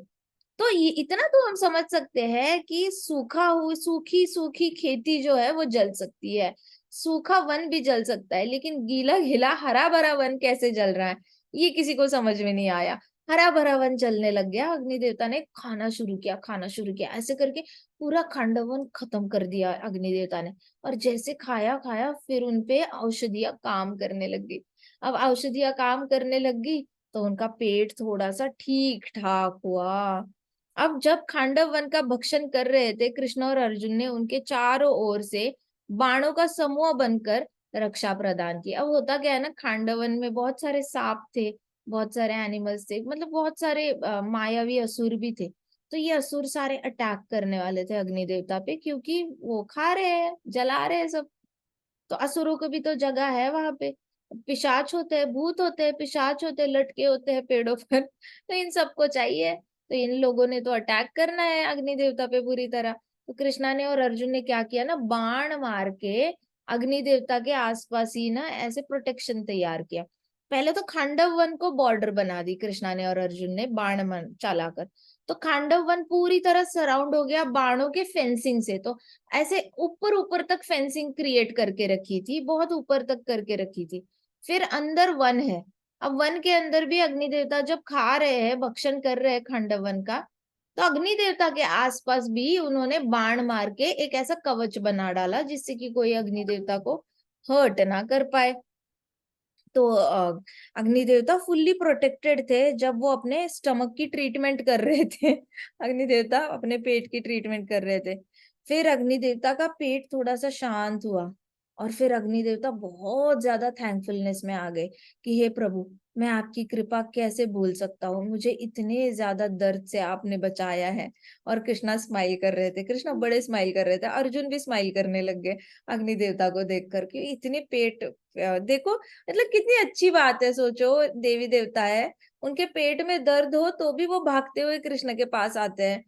तो ये इतना तो हम समझ सकते हैं कि सूखी सूखी खेती जो है वो जल सकती है, सूखा वन भी जल सकता है, लेकिन गीला गीला हरा भरा वन कैसे जल रहा है, ये किसी को समझ में नहीं आया। हरा भरा वन जलने लग गया, अग्नि देवता ने खाना शुरू किया, ऐसे करके पूरा खांडवन खत्म कर दिया अग्नि देवता ने। और जैसे खाया खाया, फिर उनपे औषधियां काम करने लग गई। अब औषधियां काम करने लग गई तो उनका पेट थोड़ा सा ठीक ठाक हुआ। अब जब खांडव वन का भक्षण कर रहे थे कृष्ण और अर्जुन ने, उनके चारों ओर से बाणों का समूह बनकर रक्षा प्रदान की। अब होता क्या है ना, खांडव वन में बहुत सारे सांप थे, बहुत सारे एनिमल्स थे, मतलब बहुत सारे मायावी असुर भी थे। तो ये असुर सारे अटैक करने वाले थे अग्नि देवता पे, क्योंकि वो खा रहे हैं, जला रहे हैं सब। तो असुरों को भी तो जगह है वहां पे, पिशाच होते हैं, भूत होते हैं, पिशाच होते हैं, लटके होते हैं पेड़ों पर, तो इन सबको चाहिए। तो इन लोगों ने तो अटैक करना है अग्नि देवता पे पूरी तरह। तो कृष्णा ने और अर्जुन ने क्या किया ना, बाण मार के अग्नि देवता के आसपास ही ना ऐसे प्रोटेक्शन तैयार किया। पहले तो खांडव वन को बॉर्डर बना दी कृष्णा ने और अर्जुन ने बाण चलाकर। तो खांडव वन पूरी तरह सराउंड हो गया बाणों के फेंसिंग से। तो ऐसे ऊपर ऊपर तक फेंसिंग क्रिएट करके रखी थी, बहुत ऊपर तक करके रखी थी। फिर अंदर वन है, अब वन के अंदर भी अग्नि देवता जब खा रहे हैं, भक्षण कर रहे हैं खंड वन का, तो अग्नि देवता के आसपास भी उन्होंने बाण मार के एक ऐसा कवच बना डाला जिससे कि कोई अग्नि देवता को हर्ट ना कर पाए। तो अग्नि देवता फुल्ली प्रोटेक्टेड थे जब वो अपने स्टमक की ट्रीटमेंट कर रहे थे। अग्नि देवता अपने पेट की ट्रीटमेंट कर रहे थे। फिर अग्नि देवता का पेट थोड़ा सा शांत हुआ और फिर अग्नि देवता बहुत ज्यादा थैंकफुलनेस में आ गए कि हे प्रभु, मैं आपकी कृपा कैसे भूल सकता हूँ, मुझे इतने ज्यादा दर्द से आपने बचाया है। और कृष्णा स्माइल कर रहे थे, कृष्णा बड़े स्माइल कर रहे थे, अर्जुन भी स्माइल करने लग गए अग्नि देवता को देख करके। इतने पेट देखो, मतलब कितनी अच्छी बात है। सोचो, देवी देवता है, उनके पेट में दर्द हो तो भी वो भागते हुए कृष्ण के पास आते हैं।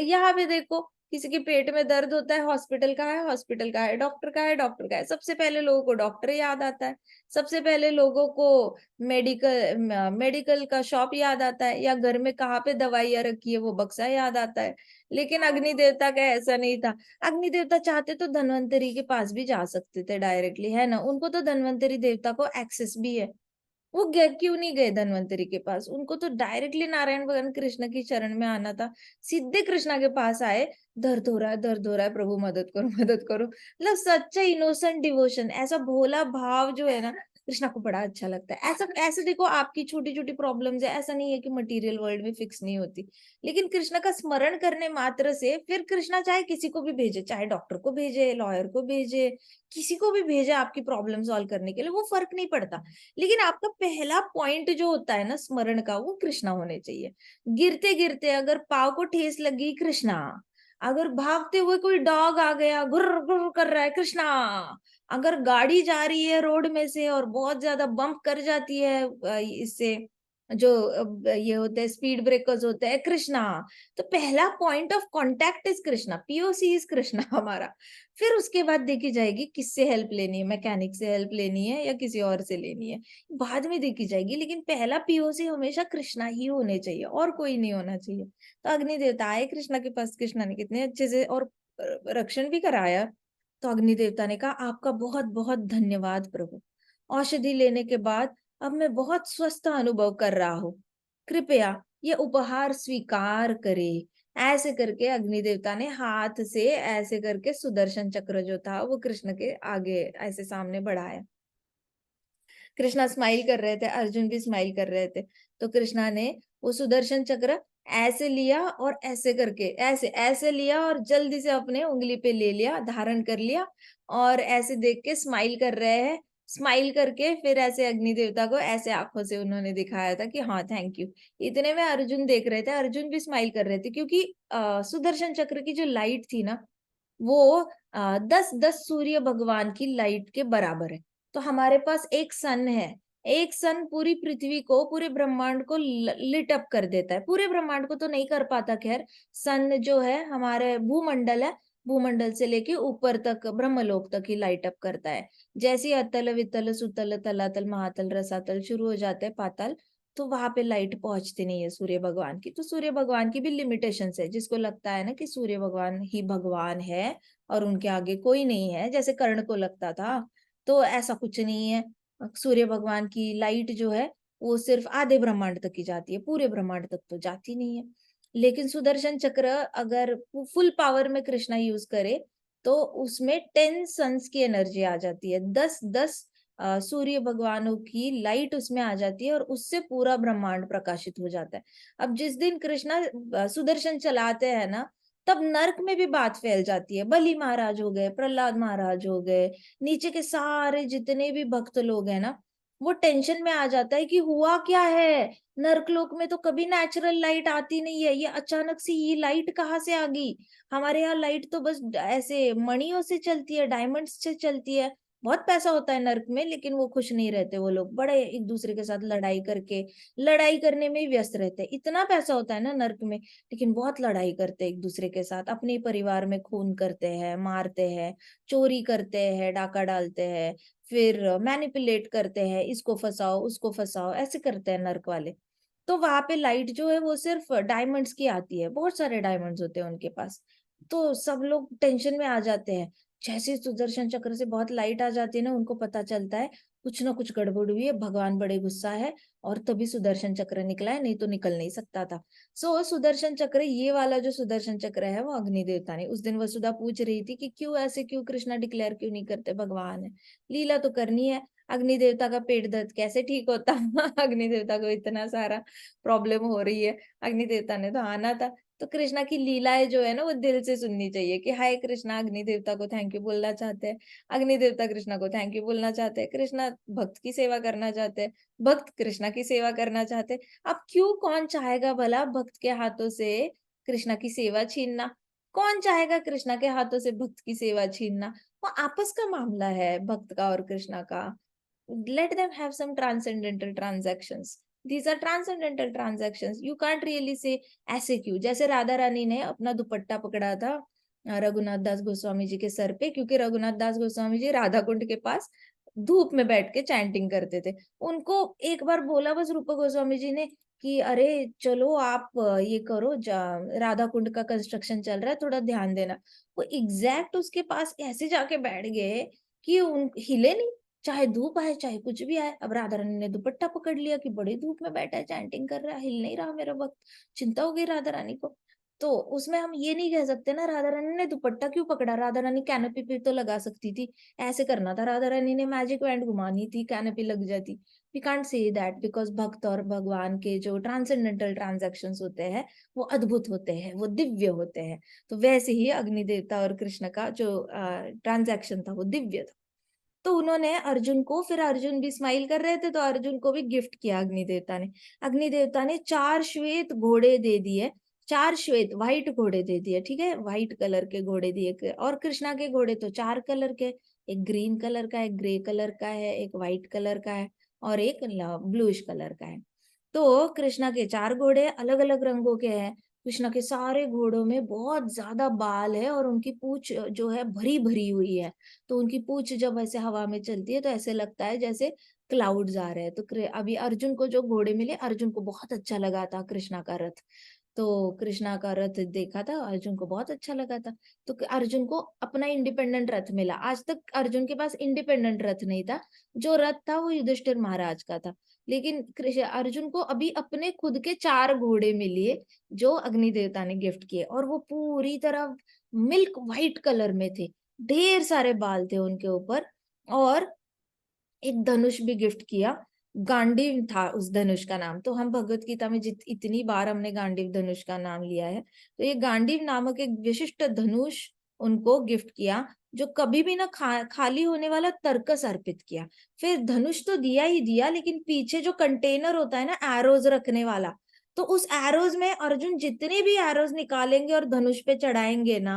यहाँ पे देखो, किसी के पेट में दर्द होता है, हॉस्पिटल का है, हॉस्पिटल का है, डॉक्टर का है, डॉक्टर का है, सबसे पहले लोगों को डॉक्टर याद आता है, सबसे पहले लोगों को मेडिकल का शॉप याद आता है, या घर में कहाँ पे दवाइयाँ रखी है वो बक्सा याद आता है। लेकिन अग्नि देवता का ऐसा नहीं था। अग्नि देवता चाहते तो धन्वंतरी के पास भी जा सकते थे डायरेक्टली, है ना, उनको तो धन्वंतरी देवता को एक्सेस भी है। वो गए क्यों नहीं गए धन्वंतरी के पास? उनको तो डायरेक्टली नारायण भगवान कृष्ण की चरण में आना था। सीधे कृष्णा के पास आए, दर्द हो रहा है, दर्द हो रहा है, प्रभु मदद करो, मदद करो। मतलब सच्चा इनोसेंट डिवोशन, ऐसा भोला भाव जो है ना, कृष्णा को बड़ा अच्छा लगता है। ऐसा ऐसे देखो, आपकी छोटी छोटी प्रॉब्लम्स है, ऐसा नहीं है कि मटेरियल वर्ल्ड में फिक्स नहीं होती, लेकिन कृष्णा का स्मरण करने मात्र से फिर कृष्णा चाहे किसी को भी भेजे, चाहे डॉक्टर को भेजे, लॉयर को भेजे, किसी को भी भेजे आपकी प्रॉब्लम सॉल्व करने के लिए, वो फर्क नहीं पड़ता। लेकिन आपका पहला पॉइंट जो होता है ना स्मरण का, वो कृष्णा होने चाहिए। गिरते गिरते अगर पाव को ठेस लगी, कृष्णा। अगर भागते हुए कोई डॉग आ गया, गुर्र गुर्र कर रहा है, कृष्णा। अगर गाड़ी जा रही है रोड में से और बहुत ज्यादा बम्प कर जाती है, इससे जो ये होते हैं स्पीड ब्रेकर्स होते हैं, कृष्णा। तो पहला point of contact is Krishna, POC is Krishna हमारा। फिर उसके बाद देखी जाएगी किससे हेल्प लेनी है, मैकेनिक से हेल्प लेनी है या किसी और से लेनी है, बाद में देखी जाएगी। लेकिन पहला पीओसी हमेशा कृष्णा ही होने चाहिए, और कोई नहीं होना चाहिए। तो अग्नि देवता आए कृष्णा के पास, कृष्णा ने कितने अच्छे से और रक्षण भी कराया। तो अग्नि देवता ने कहा, आपका बहुत बहुत धन्यवाद प्रभु, औषधि लेने के बाद अब मैं बहुत स्वस्थ अनुभव कर रहा हूँ, कृपया ये उपहार स्वीकार करे। ऐसे करके अग्नि देवता ने हाथ से ऐसे करके सुदर्शन चक्र जो था वो कृष्ण के आगे ऐसे सामने बढ़ाया। कृष्णा स्माइल कर रहे थे, अर्जुन भी स्माइल कर रहे थे। तो कृष्णा ने वो सुदर्शन चक्र ऐसे लिया और ऐसे करके ऐसे ऐसे लिया और जल्दी से अपने उंगली पे ले लिया, धारण कर लिया, और ऐसे देख के स्माइल कर रहे हैं। स्माइल करके फिर ऐसे अग्नि देवता को ऐसे आंखों से उन्होंने दिखाया था कि हाँ थैंक यू। इतने में अर्जुन देख रहे थे, अर्जुन भी स्माइल कर रहे थे, क्योंकि सुदर्शन चक्र की जो लाइट थी ना, वो 10-10 सूर्य भगवान की लाइट के बराबर है। तो हमारे पास एक सन है, एक सन पूरी पृथ्वी को, पूरे ब्रह्मांड को लिट अप कर देता है। पूरे ब्रह्मांड को तो नहीं कर पाता, खैर। सन जो है हमारे भूमंडल है, भूमंडल से लेके ऊपर तक ब्रह्मलोक तक ही लाइट अप करता है। जैसे ही अतल वितल सुतल तलातल महातल रसातल शुरू हो जाते हैं पाताल, तो वहां पे लाइट पहुंचती नहीं है सूर्य भगवान की। तो सूर्य भगवान की भी लिमिटेशंस है। जिसको लगता है ना कि सूर्य भगवान ही भगवान है और उनके आगे कोई नहीं है, जैसे कर्ण को लगता था, तो ऐसा कुछ नहीं है। सूर्य भगवान की लाइट जो है वो सिर्फ आधे ब्रह्मांड तक ही जाती है, पूरे ब्रह्मांड तक तो जाती नहीं है। लेकिन सुदर्शन चक्र अगर फुल पावर में कृष्णा यूज करे तो उसमें 10 सन्स की एनर्जी आ जाती है, 10-10 सूर्य भगवानों की लाइट उसमें आ जाती है और उससे पूरा ब्रह्मांड प्रकाशित हो जाता है। अब जिस दिन कृष्णा सुदर्शन चलाते हैं ना, तब नर्क में भी बात फैल जाती है। बलि महाराज हो गए, प्रहलाद महाराज हो गए, नीचे के सारे जितने भी भक्त लोग हैं ना, वो टेंशन में आ जाता है कि हुआ क्या है। नर्कलोक में तो कभी नेचुरल लाइट आती नहीं है, ये अचानक से ये लाइट कहाँ से आ गई? हमारे यहाँ लाइट तो बस ऐसे मणियों से चलती है, डायमंड्स से चलती है। बहुत पैसा होता है नर्क में, लेकिन वो खुश नहीं रहते, वो लोग बड़े एक दूसरे के साथ लड़ाई करके, लड़ाई करने में ही व्यस्त रहते हैं। इतना पैसा होता है ना नर्क में, लेकिन बहुत लड़ाई करते हैं एक दूसरे के साथ, अपने परिवार में खून करते हैं, मारते हैं, चोरी करते हैं, डाका डालते हैं, फिर मैनिपुलेट करते हैं, इसको फंसाओ उसको फंसाओ, ऐसे करते हैं नर्क वाले। तो वहां पे लाइट जो है वो सिर्फ डायमंड्स की आती है, बहुत सारे डायमंड्स होते हैं उनके पास। तो सब लोग टेंशन में आ जाते हैं। जैसे ही सुदर्शन चक्र से बहुत लाइट आ जाती है ना, उनको पता चलता है कुछ ना कुछ गड़बड़ हुई है, भगवान बड़े गुस्सा है और तभी सुदर्शन चक्र निकला है, नहीं तो निकल नहीं सकता था। सुदर्शन चक्र, ये वाला जो सुदर्शन चक्र है वो अग्नि देवता ने। उस दिन वसुधा पूछ रही थी कि क्यों ऐसे, क्यों कृष्णा डिक्लेयर क्यों नहीं करते, भगवान है, लीला तो करनी है। अग्नि देवता का पेट दर्द कैसे ठीक होता अग्नि देवता को इतना सारा प्रॉब्लम हो रही है, अग्नि देवता ने तो आना था। तो कृष्णा की लीलाएं जो है ना वो दिल से सुननी चाहिए कि हाय कृष्णा अग्नि देवता को थैंक यू बोलना चाहते हैं, अग्नि देवता कृष्णा को थैंक यू बोलना चाहते हैं, कृष्णा भक्त की सेवा करना चाहते हैं, भक्त कृष्णा की सेवा करना चाहते हैं। अब क्यों, कौन चाहेगा भला भक्त के हाथों से कृष्णा की सेवा छीनना? कौन चाहेगा कृष्णा के हाथों से भक्त की सेवा छीनना? वो आपस का मामला है भक्त का और कृष्णा का। let them have some transcendental transactions. These are transcendental transactions. You can't really say ऐसे क्यों। जैसे राधा रानी ने अपना दुपट्टा पकड़ा था रघुनाथ दास गोस्वामी जी के सर पे, क्योंकि रघुनाथ दास गोस्वामी जी राधा कुंड के पास धूप में बैठ के चैंटिंग करते थे। उनको एक बार बोला बस रूपा गोस्वामी जी ने कि अरे चलो आप ये करो, राधा कुंड का कंस्ट्रक्शन चल रहा है, थोड़ा ध्यान देना। वो एग्जैक्ट उसके पास ऐसे जाके बैठ गए कि उन हिले नहीं, चाहे धूप आए चाहे कुछ भी आए। अब राधा रानी ने दुपट्टा पकड़ लिया कि बड़ी धूप में बैठा है, चैंटिंग कर रहा है, हिल नहीं रहा मेरा भक्त। चिंता हो गई राधा रानी को। तो उसमें हम ये नहीं कह सकते ना राधा रानी ने दुपट्टा क्यों पकड़ा, राधा रानी कैनोपी पे तो लगा सकती थी, ऐसे करना था, राधा रानी ने मैजिक बैंड घुमानी थी, कैनोपी लग जाती। We can't say that, because भक्त और भगवान के जो ट्रांसेंडेंटल ट्रांजैक्शंस होते हैं वो अद्भुत होते हैं, वो दिव्य होते हैं। तो वैसे ही अग्नि देवता और कृष्ण का जो ट्रांजैक्शन था वो दिव्य था। तो उन्होंने अर्जुन को, फिर अर्जुन भी स्माइल कर रहे थे तो अर्जुन को भी गिफ्ट किया अग्नि देवता ने। अग्नि देवता ने 4 श्वेत घोड़े दे दिए, 4 श्वेत व्हाइट घोड़े दे दिए, ठीक है, व्हाइट कलर के घोड़े दिए। और कृष्णा के घोड़े तो 4 कलर के, एक ग्रीन कलर का, एक ग्रे कलर का है, एक व्हाइट कलर का है और एक ब्लूइश कलर का है। तो कृष्णा के 4 घोड़े अलग अलग रंगों के हैं। कृष्णा के सारे घोड़ों में बहुत ज्यादा बाल है और उनकी पूंछ जो है भरी भरी हुई है। तो उनकी पूंछ जब ऐसे हवा में चलती है तो ऐसे लगता है जैसे क्लाउड्स आ रहे हैं। तो अभी अर्जुन को जो घोड़े मिले, अर्जुन को बहुत अच्छा लगा था कृष्णा का रथ। तो कृष्णा का रथ देखा था, अर्जुन को बहुत अच्छा लगा था। तो अर्जुन को अपना इंडिपेंडेंट रथ मिला। आज तक अर्जुन के पास इंडिपेंडेंट रथ नहीं था, जो रथ था वो युधिष्ठिर महाराज का था। लेकिन अर्जुन को अभी अपने खुद के 4 घोड़े मिले जो अग्नि देवता ने गिफ्ट किए, और वो पूरी तरह मिल्क व्हाइट कलर में थे, ढेर सारे बाल थे उनके ऊपर। और एक धनुष भी गिफ्ट किया, गांडीव था उस धनुष का नाम। तो हम भगवत गीता में इतनी बार हमने गांडीव धनुष का नाम लिया है, तो ये गांडीव नामक एक विशिष्ट धनुष उनको गिफ्ट किया, जो कभी भी ना खाली होने वाला तर्कस अर्पित किया। फिर धनुष तो दिया ही दिया, लेकिन पीछे जो कंटेनर होता है ना एरोज रखने वाला, तो उस एरोज में अर्जुन जितने भी एरोज निकालेंगे और धनुष पे चढ़ाएंगे ना,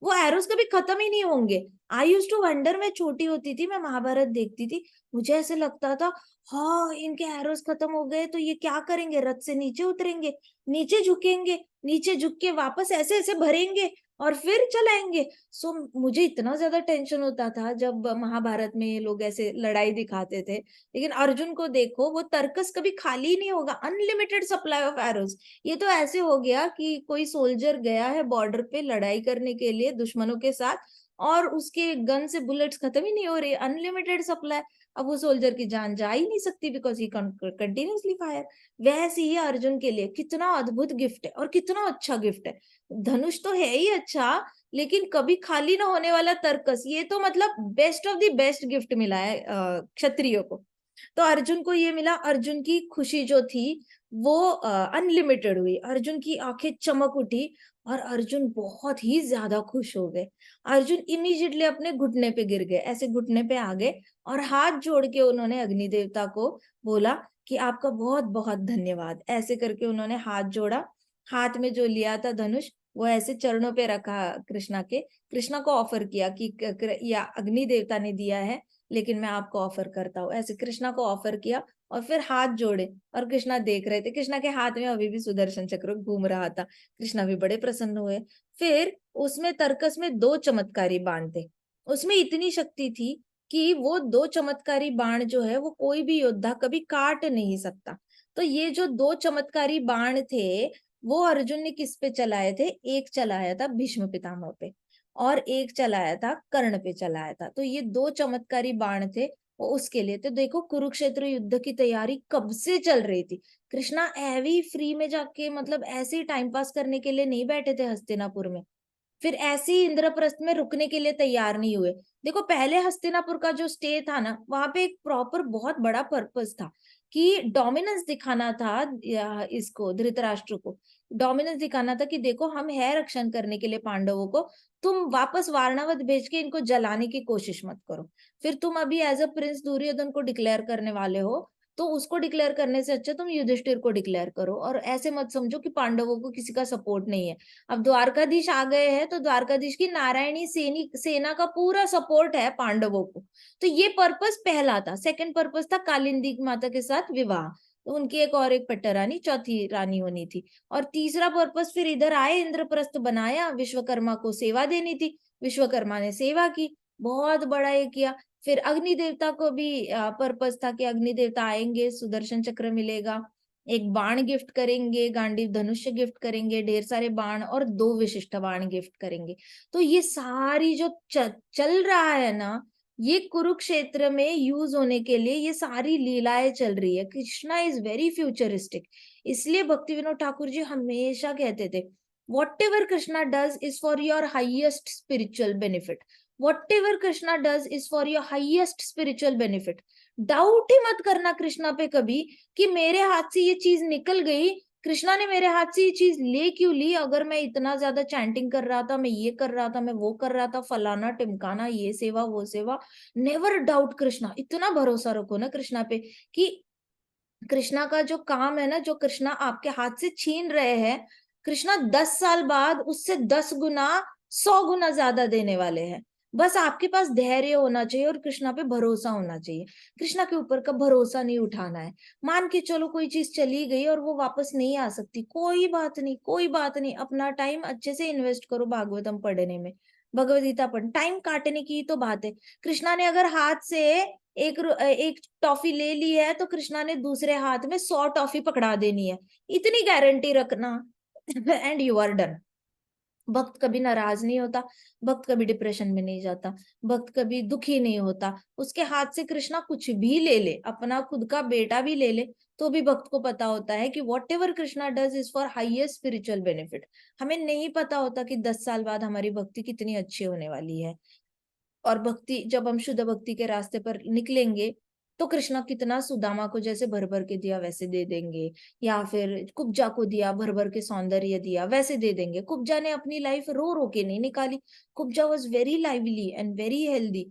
वो एरोज कभी खत्म ही नहीं होंगे। आई यूज टू वंडर, मैं छोटी होती थी, मैं महाभारत देखती थी, मुझे ऐसे लगता था हाँ इनके एरोस खत्म हो गए तो ये क्या करेंगे, रथ से नीचे उतरेंगे, नीचे झुकेंगे, नीचे झुक के वापस ऐसे ऐसे भरेंगे और फिर चलाएंगे। मुझे इतना ज्यादा टेंशन होता था जब महाभारत में ये लोग ऐसे लड़ाई दिखाते थे। लेकिन अर्जुन को देखो, वो तर्कस कभी खाली नहीं होगा, अनलिमिटेड सप्लाई ऑफ एरोस। ये तो ऐसे हो गया कि कोई सोल्जर गया है बॉर्डर पे लड़ाई करने के लिए दुश्मनों के साथ, और उसके गन से बुलेट्स खत्म ही नहीं हो रही, अनलिमिटेड सप्लाई। अब वो सोल्जर की जान जा ही नहीं सकती बिकॉज ही कंटिन्यूसली फायर। वैसे ही अर्जुन के लिए कितना अद्भुत गिफ्ट है और कितना अच्छा गिफ्ट है। धनुष तो है ही अच्छा, लेकिन कभी खाली ना होने वाला तर्कस, ये तो मतलब best of the best gift मिला है क्षत्रियो को। तो अर्जुन को ये मिला, अर्जुन की खुशी जो थी वो अनलिमिटेड हुई, अर्जुन की आंखें चमक उठी और अर्जुन बहुत ही ज्यादा खुश हो गए। अर्जुन इमीडिएटली अपने घुटने पे गिर गए, ऐसे घुटने पे आ गए और हाथ जोड़ के उन्होंने अग्नि देवता को बोला कि आपका बहुत बहुत धन्यवाद। ऐसे करके उन्होंने हाथ जोड़ा, हाथ में जो लिया था धनुष वो ऐसे चरणों पे रखा कृष्णा के, कृष्णा को ऑफर किया कि या अग्नि देवता ने दिया है लेकिन मैं आपको ऑफर करता हूँ, ऐसे कृष्णा को ऑफर किया। और फिर हाथ जोड़े और कृष्णा देख रहे थे, कृष्णा के हाथ में अभी भी सुदर्शन चक्र घूम रहा था, कृष्णा भी बड़े प्रसन्न हुए। फिर उसमें तर्कस में 2 चमत्कारी बाण थे, उसमें इतनी शक्ति थी कि वो 2 चमत्कारी बाण जो है वो कोई भी योद्धा कभी काट नहीं सकता। तो ये जो 2 चमत्कारी बाण थे वो अर्जुन ने किस पे चलाए थे, एक चलाया था भीष्म पितामह पे और एक चलाया था कर्ण पे चलाया था। तो ये 2 चमत्कारी बाण थे, उसके लिए। तो देखो कुरुक्षेत्र युद्ध की तैयारी कब से चल रही थी। कृष्णा ऐवी फ्री में जाके मतलब ऐसे ही टाइम पास करने के लिए नहीं बैठे थे हस्तिनापुर में, फिर ऐसे ही इंद्रप्रस्थ में रुकने के लिए तैयार नहीं हुए। देखो पहले हस्तिनापुर का जो स्टे था ना, वहां पे एक प्रॉपर बहुत बड़ा पर्पस था कि डोमिनेंस दिखाना था, इसको धृतराष्ट्र को डोमिनेंस दिखाना था कि देखो हम है रक्षण करने के लिए पांडवों को, तुम वापस वारणावत भेज के इनको जलाने की कोशिश मत करो। फिर तुम अभी एज अ प्रिंस दुर्योधन को डिक्लेयर करने वाले हो, तो उसको डिक्लेयर करने से अच्छा तुम युधिष्ठिर को डिक्लेयर करो, और ऐसे मत समझो कि पांडवों को किसी का सपोर्ट नहीं है। अब द्वारकाधीश आ गए हैं तो द्वारकाधीश की नारायणी सेना का पूरा सपोर्ट है पांडवों को। तो ये पर्पस पहला था। सेकंड पर्पस था कालिंदी माता के साथ विवाह, तो उनकी एक पट्टरानी चौथी रानी होनी थी। और तीसरा पर्पस फिर इधर आए, इंद्रप्रस्थ बनाया, विश्वकर्मा को सेवा देनी थी, विश्वकर्मा ने सेवा की, बहुत बड़ा ये किया। फिर अग्नि देवता को भी पर्पस था कि अग्नि देवता आएंगे, सुदर्शन चक्र मिलेगा, एक बाण गिफ्ट करेंगे, गांडीव धनुष्य गिफ्ट करेंगे, ढेर सारे बाण और 2 विशिष्ट बाण गिफ्ट करेंगे। तो ये सारी जो चल रहा है ना, ये कुरुक्षेत्र में यूज होने के लिए ये सारी लीलाएं चल रही है। Krishna is very futuristic. इसलिए भक्ति विनोद ठाकुर जी हमेशा कहते थे, whatever Krishna does is for your highest spiritual benefit, whatever Krishna does is for your highest spiritual benefit. Doubt ही मत करना कृष्णा पे कभी कि मेरे हाथ से ये चीज निकल गई, कृष्णा ने मेरे हाथ से ये चीज ले क्यों ली, अगर मैं इतना ज्यादा चैंटिंग कर रहा था, मैं ये कर रहा था, मैं वो कर रहा था, फलाना टिमकाना, ये सेवा वो सेवा। नेवर डाउट कृष्णा, इतना भरोसा रखो ना कृष्णा पे कि कृष्णा का जो काम है ना, जो कृष्णा आपके हाथ से छीन रहे हैं, कृष्णा 10 साल बाद उससे 10 गुना 100 गुना ज्यादा देने वाले हैं। बस आपके पास धैर्य होना चाहिए और कृष्णा पे भरोसा होना चाहिए। कृष्णा के ऊपर का भरोसा नहीं उठाना है। मान के चलो कोई चीज चली गई और वो वापस नहीं आ सकती, कोई बात नहीं, कोई बात नहीं, अपना टाइम अच्छे से इन्वेस्ट करो भागवतम पढ़ने में, भगवद गीता पढ़, टाइम काटने की तो बात है। कृष्णा ने अगर हाथ से एक टॉफी ले ली है तो कृष्णा ने दूसरे हाथ में 100 टॉफी पकड़ा देनी है, इतनी गारंटी रखना एंड यू आर डन। भक्त कभी नाराज नहीं होता, भक्त कभी डिप्रेशन में नहीं जाता, भक्त कभी दुखी नहीं होता। उसके हाथ से कृष्णा कुछ भी ले ले, अपना खुद का बेटा भी ले ले, तो भी भक्त को पता होता है कि what ever Krishna does is for highest spiritual benefit. हमें नहीं पता होता कि 10 साल बाद हमारी भक्ति कितनी अच्छी होने वाली है। और भक्ति, जब हम शुद्ध भक्ति के रास्ते पर निकलेंगे तो कृष्णा कितना सुदामा को जैसे भर भर के दिया वैसे दे देंगे, या फिर कुब्जा को दिया भर भर के सौंदर्य दिया वैसे दे देंगे। कुब्जा ने अपनी लाइफ रो रो के नहीं निकाली, Kubja was very lively and very healthy.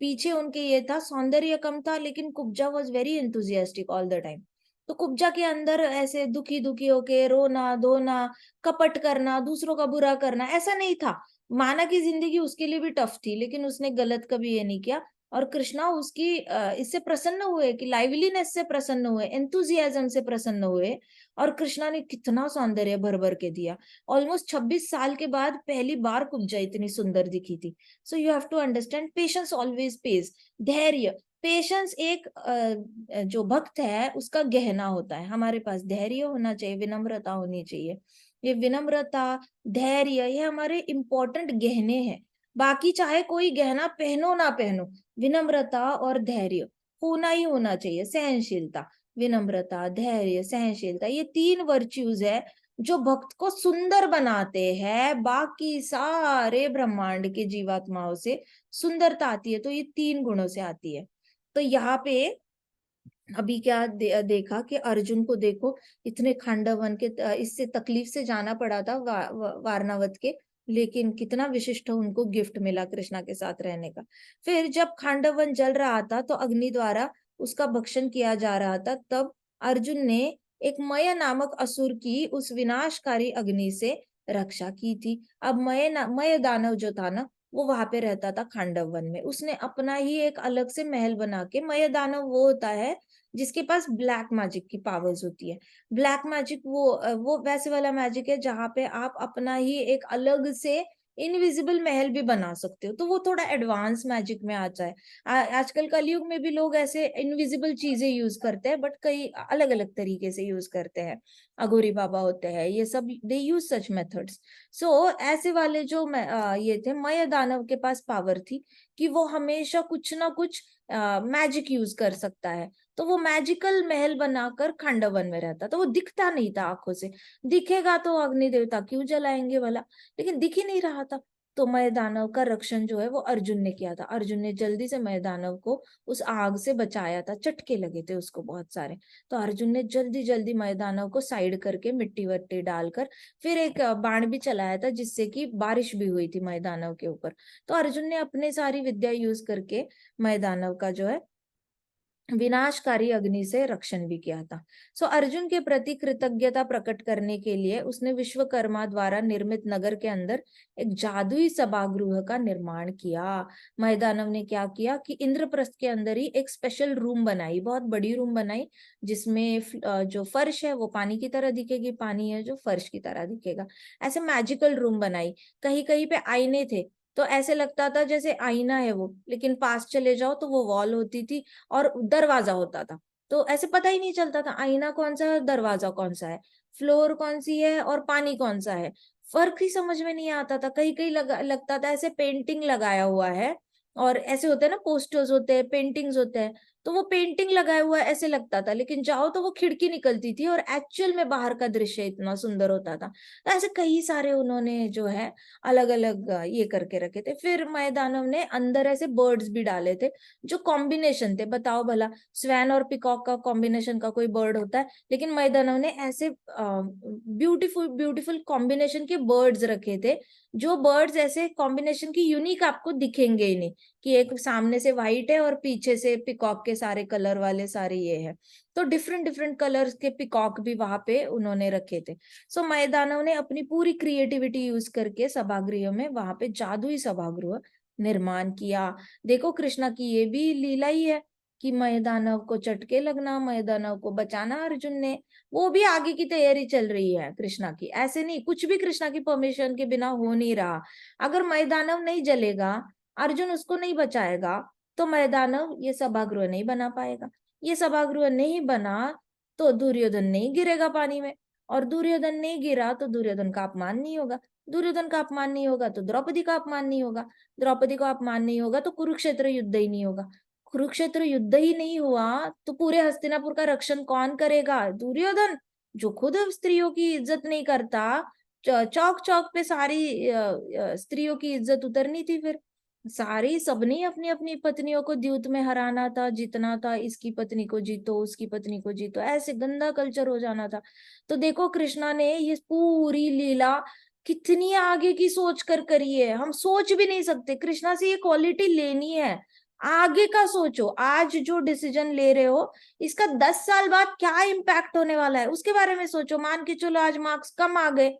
पीछे उनके ये था, सौंदर्य कम था लेकिन Kubja was very enthusiastic all the time. तो कुब्जा के अंदर ऐसे दुखी दुखी होके रोना धोना, कपट करना, दूसरों का बुरा करना ऐसा नहीं था। माना की जिंदगी उसके लिए भी टफ थी लेकिन उसने गलत कभी ये नहीं किया। और कृष्णा उसकी इससे प्रसन्न हुए कि लाइवलीनेस से प्रसन्न हुए, एंथुजियाज्म से प्रसन्न हुए। और कृष्णा ने कितना सौंदर्य भर भर के दिया। ऑलमोस्ट 26 साल के बाद पहली बार कुब्जा इतनी सुंदर दिखी थी। So you have to understand, patience always pays. धैर्य, पेशेंस एक जो भक्त है उसका गहना होता है। हमारे पास धैर्य होना चाहिए, विनम्रता होनी चाहिए। ये विनम्रता, धैर्य, ये हमारे इंपॉर्टेंट गहने हैं। बाकी चाहे कोई गहना पहनो ना पहनो, विनम्रता और धैर्य होना ही होना चाहिए। सहनशीलता, विनम्रता, धैर्य, सहनशीलता, ये 3 वर्च्यूज है जो भक्त को सुंदर बनाते हैं। बाकी सारे ब्रह्मांड के जीवात्माओं से सुंदरता आती है तो ये 3 गुणों से आती है। तो यहाँ पे अभी क्या देखा कि अर्जुन को देखो, इतने खांडवन के इससे तकलीफ से जाना पड़ा था वारनावत के, लेकिन कितना विशिष्ट उनको गिफ्ट मिला कृष्णा के साथ रहने का। फिर जब खांडवन जल रहा था तो अग्नि द्वारा उसका भक्षण किया जा रहा था, तब अर्जुन ने एक मय नामक असुर की उस विनाशकारी अग्नि से रक्षा की थी। अब मय दानव जो था ना, वो वहां पे रहता था खांडव वन में। उसने अपना ही एक अलग से महल बना के, मय दानव वो होता है जिसके पास ब्लैक मैजिक की पावर्स होती है। ब्लैक मैजिक वो वैसे वाला मैजिक है जहाँ पे आप अपना ही एक अलग से इनविजिबल महल भी बना सकते हो, तो वो थोड़ा एडवांस मैजिक में आता है। आजकल कलयुग में भी लोग ऐसे इनविजिबल चीजें यूज करते हैं, बट कई अलग अलग तरीके से यूज करते हैं। अघोरी बाबा होते हैं, ये सब दे यूज सच मेथड्स। सो ऐसे वाले जो ये थे, मय दानव के पास पावर थी कि वो हमेशा कुछ ना कुछ मैजिक यूज कर सकता है। तो वो मैजिकल महल बनाकर खांडवन में रहता, तो वो दिखता नहीं था आंखों से। दिखेगा तो अग्नि देवता क्यों जलाएंगे वाला, लेकिन दिख ही नहीं रहा था। तो मय दानव का रक्षण जो है वो अर्जुन ने किया था। अर्जुन ने जल्दी से मय दानव को उस आग से बचाया था, चटके लगे थे उसको बहुत सारे। तो अर्जुन ने जल्दी जल्दी मय दानव को साइड करके मिट्टी वट्टी डालकर फिर एक बाण भी चलाया था, जिससे कि बारिश भी हुई थी मय दानव के ऊपर। तो अर्जुन ने अपने सारी विद्या यूज करके मय दानव का जो है विनाशकारी अग्नि से रक्षण भी किया था। सो अर्जुन के प्रति कृतज्ञता प्रकट करने के लिए उसने विश्वकर्मा द्वारा निर्मित नगर के अंदर एक जादुई सभागृह का निर्माण किया। मैदानव ने क्या किया कि इंद्रप्रस्थ के अंदर ही एक स्पेशल रूम बनाई, बहुत बड़ी रूम बनाई, जिसमें जो फर्श है वो पानी की तरह दिखेगी, पानी है जो फर्श की तरह दिखेगा। ऐसे मैजिकल रूम बनाई। कहीं कहीं पे आईने थे, तो ऐसे लगता था जैसे आईना है वो, लेकिन पास चले जाओ तो वो वॉल होती थी और दरवाजा होता था। तो ऐसे पता ही नहीं चलता था आईना कौन सा है, दरवाजा कौन सा है, फ्लोर कौन सी है और पानी कौन सा है। फर्क ही समझ में नहीं आता था। कहीं कहीं लगता था ऐसे पेंटिंग लगाया हुआ है, और ऐसे होते हैं ना, पोस्टर्स होते हैं, पेंटिंग्स होते हैं, तो वो पेंटिंग लगाया हुआ है ऐसे लगता था, लेकिन जाओ तो वो खिड़की निकलती थी और एक्चुअल में बाहर का दृश्य इतना सुंदर होता था। तो ऐसे कई सारे उन्होंने जो है अलग अलग ये करके रखे थे। फिर मय दानव ने अंदर ऐसे बर्ड्स भी डाले थे, जो कॉम्बिनेशन थे। बताओ भला, स्वैन और पिकॉक का कॉम्बिनेशन का कोई बर्ड होता है, लेकिन मय दानव ने ऐसे ब्यूटीफुल ब्यूटीफुल कॉम्बिनेशन के बर्ड्स रखे थे, जो बर्ड्स ऐसे कॉम्बिनेशन की यूनिक आपको दिखेंगे ही नहीं, कि एक सामने से व्हाइट है और पीछे से पिकॉक के सारे कलर वाले सारे ये है। तो डिफरेंट डिफरेंट कलर्स के पिकॉक भी वहां पे उन्होंने रखे थे। सो मय दानव ने अपनी पूरी क्रिएटिविटी यूज करके सभागृह में वहां पे जादुई सभागृह निर्माण किया। देखो कृष्णा की ये भी लीला ही है कि मय दानव को चटके लगना, मय दानव को बचाना अर्जुन ने। वो भी आगे की तैयारी चल रही है कृष्णा की, ऐसे नहीं कुछ भी कृष्णा की परमिशन के बिना हो नहीं रहा। अगर मय दानव नहीं जलेगा, अर्जुन उसको नहीं बचाएगा, तो मय दानव ये सभागृह नहीं बना पाएगा। ये सभागृह नहीं बना तो दुर्योधन नहीं गिरेगा पानी में, और दुर्योधन नहीं गिरा तो दुर्योधन का अपमान नहीं होगा, दुर्योधन का अपमान नहीं होगा तो द्रौपदी का अपमान नहीं होगा, द्रौपदी का अपमान नहीं होगा तो कुरुक्षेत्र युद्ध ही नहीं होगा, कुरुक्षेत्र युद्ध ही नहीं हुआ तो पूरे हस्तिनापुर का रक्षण कौन करेगा? दुर्योधन, जो खुद स्त्रियों की इज्जत नहीं करता। चौक चौक पे सारी स्त्रियों की इज्जत उतरनी थी। फिर सारी सबने अपनी अपनी पत्नियों को द्यूत में हराना था, जीतना था, इसकी पत्नी को जीतो, उसकी पत्नी को जीतो, ऐसे गंदा कल्चर हो जाना था। तो देखो कृष्णा ने ये पूरी लीला कितनी आगे की सोच कर करी है, हम सोच भी नहीं सकते। कृष्णा से ये क्वालिटी लेनी है, आगे का सोचो। आज जो डिसीजन ले रहे हो, इसका 10 साल बाद क्या इम्पैक्ट होने वाला है उसके बारे में सोचो। मान के चलो आज मार्क्स कम आ गए,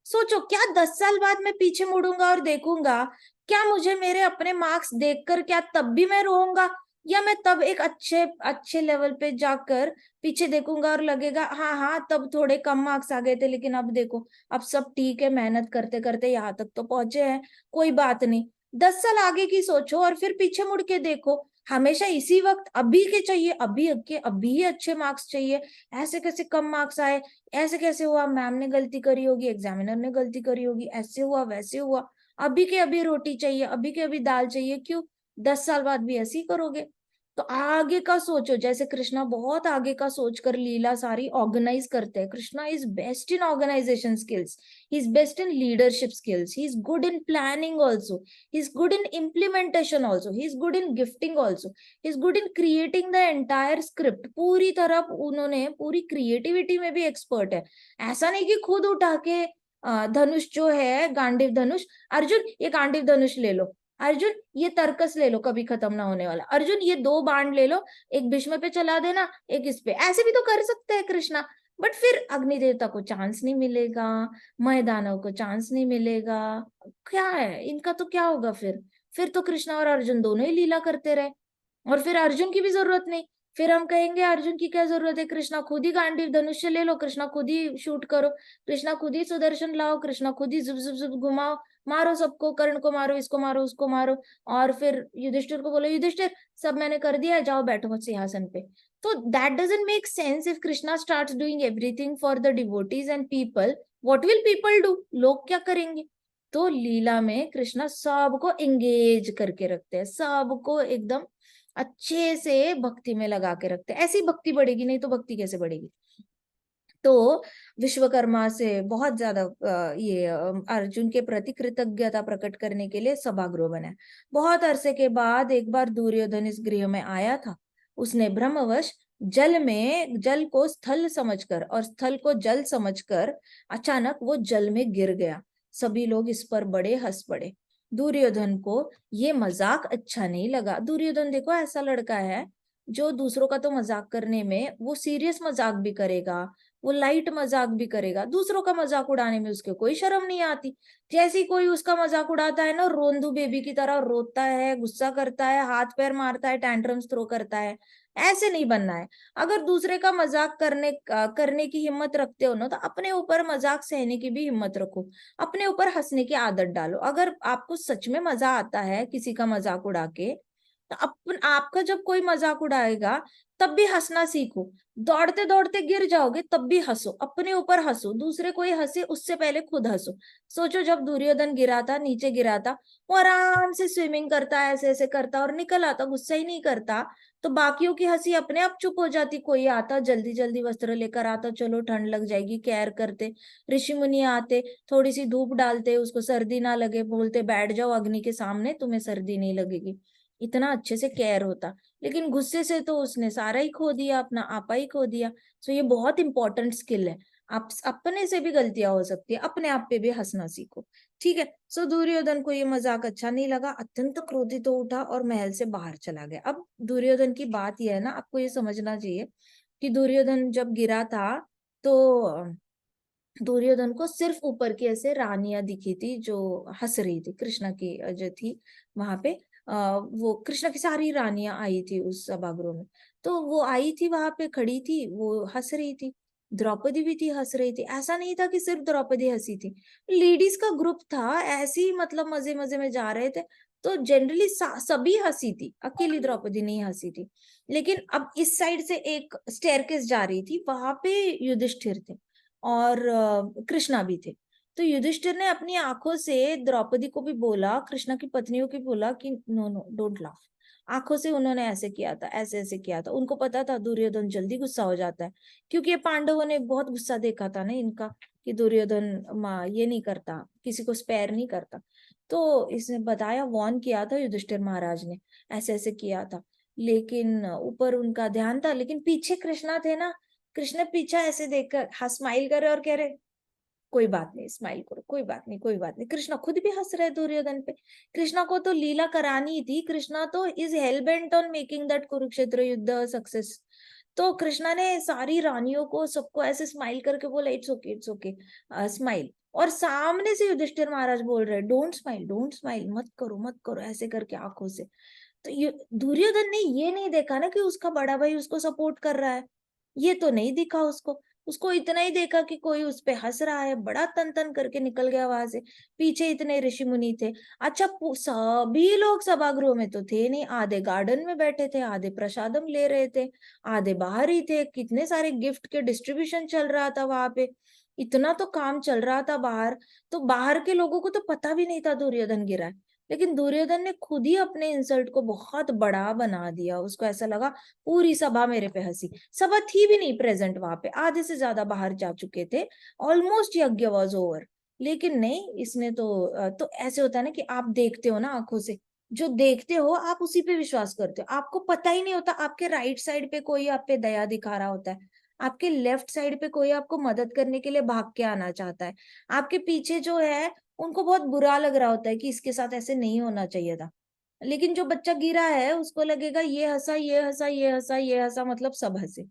सोचो क्या 10 साल बाद मैं पीछे मुड़ूंगा और देखूंगा, क्या मुझे मेरे अपने मार्क्स देखकर क्या तब भी मैं रोऊंगा, या मैं तब एक अच्छे अच्छे लेवल पे जाकर पीछे देखूंगा और लगेगा हाँ हाँ तब थोड़े कम मार्क्स आ गए थे, लेकिन अब देखो अब सब ठीक है, मेहनत करते करते यहाँ तक तो पहुंचे हैं, कोई बात नहीं। 10 साल आगे की सोचो और फिर पीछे मुड़ के देखो। हमेशा इसी वक्त अभी के चाहिए, अभी ही अच्छे मार्क्स चाहिए। ऐसे कैसे कम मार्क्स आए, ऐसे कैसे हुआ, मैम ने गलती करी होगी, एग्जामिनर ने गलती करी होगी, ऐसे हुआ वैसे हुआ, अभी के अभी रोटी चाहिए, अभी के अभी दाल चाहिए, क्यों? 10 साल बाद भी ऐसे ही करोगे? तो आगे का सोचो। जैसे कृष्णा बहुत आगे का सोचकर लीला सारी ऑर्गेनाइज करते हैं। Krishna is best in organisation skills, he is best in leadership skills, he is good in planning also, he is good in implementation also, he is good in gifting also, he is good in creating the entire script. पूरी तरह उन्होंने पूरी creativity में भी expert है। ऐसा नहीं कि खुद उठा के धनुष जो है गांडीव धनुष, अर्जुन ये गांडीव धनुष ले लो, अर्जुन ये तर्कस ले लो कभी खत्म ना होने वाला, अर्जुन ये 2 बाण ले लो, एक भीष्म पे चला देना, एक इस पे, ऐसे भी तो कर सकते हैं कृष्णा। बट फिर अग्नि देवता को चांस नहीं मिलेगा, मय दानव को चांस नहीं मिलेगा, क्या है इनका तो क्या होगा फिर तो कृष्णा और अर्जुन दोनों ही लीला करते रहे, और फिर अर्जुन की भी जरूरत नहीं। फिर हम कहेंगे अर्जुन की क्या जरूरत है, कृष्णा खुद ही गांडीव धनुष्य ले लो, कृष्णा खुद ही शूट करो, कृष्णा खुद ही सुदर्शन लाओ, कृष्णा खुद ही जुब जुब जुब घुमाओ, मारो सबको, कर्ण को मारो, इसको मारो, उसको मारो। और फिर युधिष्ठिर को बोलो युधिष्ठिर सब मैंने कर दिया है, जाओ बैठो मत सिंहासन पे। तो that doesn't make sense. If Krishna starts doing everything for the devotees and people, what will people do, लोग क्या करेंगे। तो लीला में कृष्णा सबको एंगेज करके रखते हैं, सबको एकदम अच्छे से भक्ति में लगा के रखते हैं। ऐसी भक्ति बढ़ेगी, नहीं तो भक्ति कैसे बढ़ेगी। तो विश्वकर्मा से बहुत ज्यादा ये अर्जुन के प्रति कृतज्ञता प्रकट करने के लिए सभागृह बना। बहुत अरसे के बाद एक बार दुर्योधन इस गृह में आया था। उसने ब्रह्मवश जल को स्थल समझकर और स्थल को जल समझकर अचानक वो जल में गिर गया। सभी लोग इस पर बड़े हंस पड़े। दुर्योधन को ये मजाक अच्छा नहीं लगा। दुर्योधन देखो ऐसा लड़का है जो दूसरों का तो मजाक करने में वो सीरियस मजाक भी करेगा, वो लाइट मजाक भी करेगा, दूसरों का मजाक उड़ाने में उसके कोई शर्म नहीं आती। जैसे कोई उसका मजाक उड़ाता है ना, रोंदू बेबी की तरह रोता है, गुस्सा करता है, हाथ पैर मारता है, टैंट्रम्स थ्रो करता है। ऐसे नहीं बनना है। अगर दूसरे का मजाक करने की हिम्मत रखते हो ना, तो अपने ऊपर मजाक सहने की भी हिम्मत रखो, अपने ऊपर हंसने की आदत डालो। अगर आपको सच में मजा आता है किसी का मजाक उड़ा के, तो आपका जब कोई मजाक उड़ाएगा तब भी हंसना सीखो। दौड़ते दौड़ते गिर जाओगे तब भी हंसो, अपने ऊपर हंसो, दूसरे कोई हंसे उससे पहले खुद हंसो। सोचो जब दुर्योधन गिरा था, नीचे गिरा था, वो आराम से स्विमिंग करता, ऐसे ऐसे करता और निकल आता, गुस्सा ही नहीं करता, तो बाकियों की हंसी अपने आप चुप हो जाती। कोई आता जल्दी जल्दी वस्त्र लेकर आता, चलो ठंड लग जाएगी, केयर करते। ऋषि मुनि आते, थोड़ी सी धूप डालते, उसको सर्दी ना लगे, बोलते बैठ जाओ अग्नि के सामने, तुम्हें सर्दी नहीं लगेगी। इतना अच्छे से केयर होता। लेकिन गुस्से से तो उसने सारा ही खो दिया, अपना आपा ही खो दिया। सो ये बहुत इंपॉर्टेंट स्किल है। आप अपने से भी गलतियां हो सकती है, अपने आप पे भी हंसना सीखो। ठीक है। सो दुर्योधन को ये मजाक अच्छा नहीं लगा, अत्यंत क्रोधित हो उठा और महल से बाहर चला गया। अब दुर्योधन की बात यह है ना, आपको ये समझना चाहिए कि दुर्योधन जब गिरा था तो दुर्योधन को सिर्फ ऊपर की ऐसे रानियां दिखी थी जो हंस रही थी, कृष्णा की जो थी वहां पे। वो कृष्णा की सारी रानियां आई थी उस सभागृह में। तो वो आई थी, वहां पे खड़ी थी, वो हंस रही थी। द्रौपदी भी थी, हंस रही थी। ऐसा नहीं था कि सिर्फ द्रौपदी हंसी थी, लेडीज का ग्रुप था, ऐसे ही मतलब मजे मजे में जा रहे थे। तो जनरली सभी हंसी थी, अकेली द्रौपदी नहीं हंसी थी। लेकिन अब इस साइड से एक स्टेयरकेस जा रही थी, वहां पे युधिष्ठिर थे और कृष्णा भी थे। तो युधिष्ठिर ने अपनी आंखों से द्रौपदी को भी बोला, कृष्णा की पत्नियों को बोला कि नो नो डोंट लाफ। आंखों से उन्होंने ऐसे किया था, ऐसे ऐसे किया था। उनको पता था दुर्योधन जल्दी गुस्सा हो जाता है, क्योंकि ये पांडवों ने बहुत गुस्सा देखा था ना इनका, कि दुर्योधन ये नहीं करता, किसी को स्पेयर नहीं करता। तो इसने बताया, वॉर्न किया था युधिष्ठिर महाराज ने, ऐसे ऐसे किया था। लेकिन ऊपर उनका ध्यान था, लेकिन पीछे कृष्णा थे ना। कृष्ण पीछा ऐसे देखकर हाँ स्माइल कर रहे और कह रहे कोई बात नहीं, स्माइल करो, कोई बात नहीं, कोई बात नहीं। कृष्णा खुद भी हंस रहे दुर्योधन पे। कृष्णा को तो लीला करानी थी, कृष्णा तो is hello bent on making that Kurukshetra युद्ध सक्सेस। तो कृष्णा ने सारी रानियों को, सबको ऐसे स्माइल करके बोला it's okay, it's okay, smile. और सामने से युधिष्ठिर महाराज बोल रहे डोंट स्माइल, डोंट स्माइल, मत करो मत करो, ऐसे करके आंखों से। तो दुर्योधन ने ये नहीं देखा ना कि उसका बड़ा भाई उसको सपोर्ट कर रहा है, ये तो नहीं दिखा उसको। उसको इतना ही देखा कि कोई उस पे हंस रहा है, बड़ा तन तन करके निकल गया वहां से। पीछे इतने ऋषि मुनि थे। अच्छा सभी लोग सभागृह में तो थे नहीं, आधे गार्डन में बैठे थे, आधे प्रसादम ले रहे थे, आधे बाहर ही थे। कितने सारे गिफ्ट के डिस्ट्रीब्यूशन चल रहा था वहां पे, इतना तो काम चल रहा था बाहर। तो बाहर के लोगों को तो पता भी नहीं था दुर्योधन गिरा है। लेकिन दुर्योधन ने खुद ही अपने इंसल्ट को बहुत बड़ा बना दिया। उसको ऐसा लगा पूरी सभा मेरे पे हंसी। सभा थी भी नहीं प्रेजेंट वहां पे, आधे से ज्यादा बाहर जा चुके थे, ऑलमोस्ट यज्ञ वाज ओवर। लेकिन नहीं, इसने तो ऐसे होता है ना कि आप देखते हो ना आंखों से, जो देखते हो आप उसी पे विश्वास करते हो। आपको पता ही नहीं होता आपके राइट साइड पे कोई आप पे दया दिखा रहा होता है, आपके लेफ्ट साइड पे कोई आपको मदद करने के लिए भाग के आना चाहता है, आपके पीछे जो है उनको बहुत बुरा लग रहा होता है कि इसके साथ ऐसे नहीं होना चाहिए था। लेकिन जो बच्चा गिरा है उसको लगेगा ये हंसा, ये हंसा, ये हंसा, ये हंसा, मतलब सब हंसे।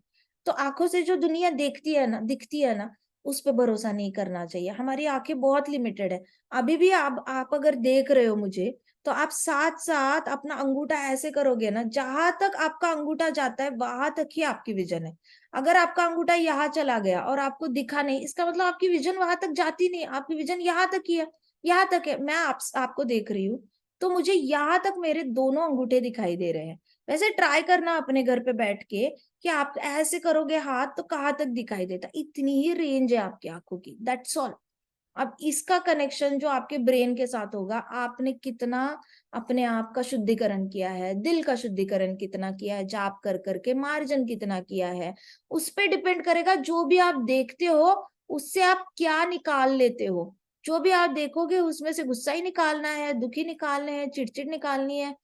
तो आंखों से जो दुनिया देखती है ना, दिखती है ना, उस पे भरोसा नहीं करना चाहिए। हमारी आंखें बहुत लिमिटेड है। अभी भी आप अगर देख रहे हो मुझे, तो आप साथ साथ अपना अंगूठा ऐसे करोगे ना, जहां तक आपका अंगूठा जाता है वहां तक ही आपकी विजन है। अगर आपका अंगूठा यहाँ चला गया और आपको दिखा नहीं, इसका मतलब आपकी विजन वहां तक जाती नहीं, आपकी विजन यहाँ तक ही है, यहाँ तक है। मैं आपको देख रही हूँ, तो मुझे यहाँ तक मेरे दोनों अंगूठे दिखाई दे रहे हैं। वैसे ट्राई करना अपने घर पे बैठ के कि आप ऐसे करोगे हाथ तो कहाँ तक दिखाई देता। इतनी ही रेंज है आपकी आंखों की, दैट्स ऑल। अब इसका कनेक्शन जो आपके ब्रेन के साथ होगा, आपने कितना अपने आप का शुद्धिकरण किया है, दिल का शुद्धिकरण कितना किया है, जाप कर करके मार्जन कितना किया है, उस पे डिपेंड करेगा। जो भी आप देखते हो उससे आप क्या निकाल लेते हो। जो भी आप देखोगे उसमें से गुस्सा ही निकालना है, दुखी निकालने हैं, चिड़चिड़ निकालनी है,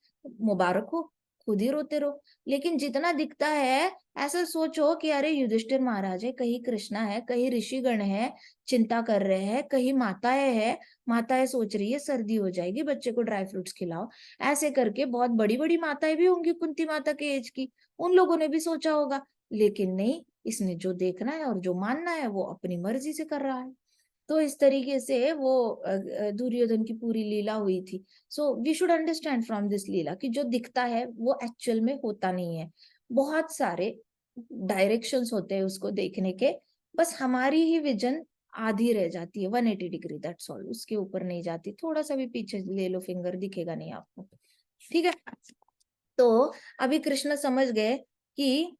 मुबारक हो, खुद ही रोते रहो। लेकिन जितना दिखता है, ऐसा सोचो कि अरे युधिष्ठिर महाराज है, कहीं कृष्णा है, कहीं ऋषिगण है, चिंता कर रहे हैं, कहीं माताएं हैं, माताएं सोच रही है सर्दी हो जाएगी, बच्चे को ड्राई फ्रूट्स खिलाओ। ऐसे करके बहुत बड़ी बड़ी माताएं भी होंगी कुंती माता के एज की, उन लोगों ने भी सोचा होगा। लेकिन नहीं, इसने जो देखना है और जो मानना है वो अपनी मर्जी से कर रहा है। तो इस तरीके से वो दुर्योधन की पूरी लीला हुई थी। So we should understand from this leela कि जो दिखता है वो एक्चुअल में होता नहीं है। बहुत सारे डायरेक्शंस होते हैं उसको देखने के, बस हमारी ही विजन आधी रह जाती है, 180 डिग्री, दैट्स ऑल। उसके ऊपर नहीं जाती। थोड़ा सा भी पीछे ले लो फिंगर, दिखेगा नहीं आपको। ठीक है। तो अभी कृष्ण समझ गए कि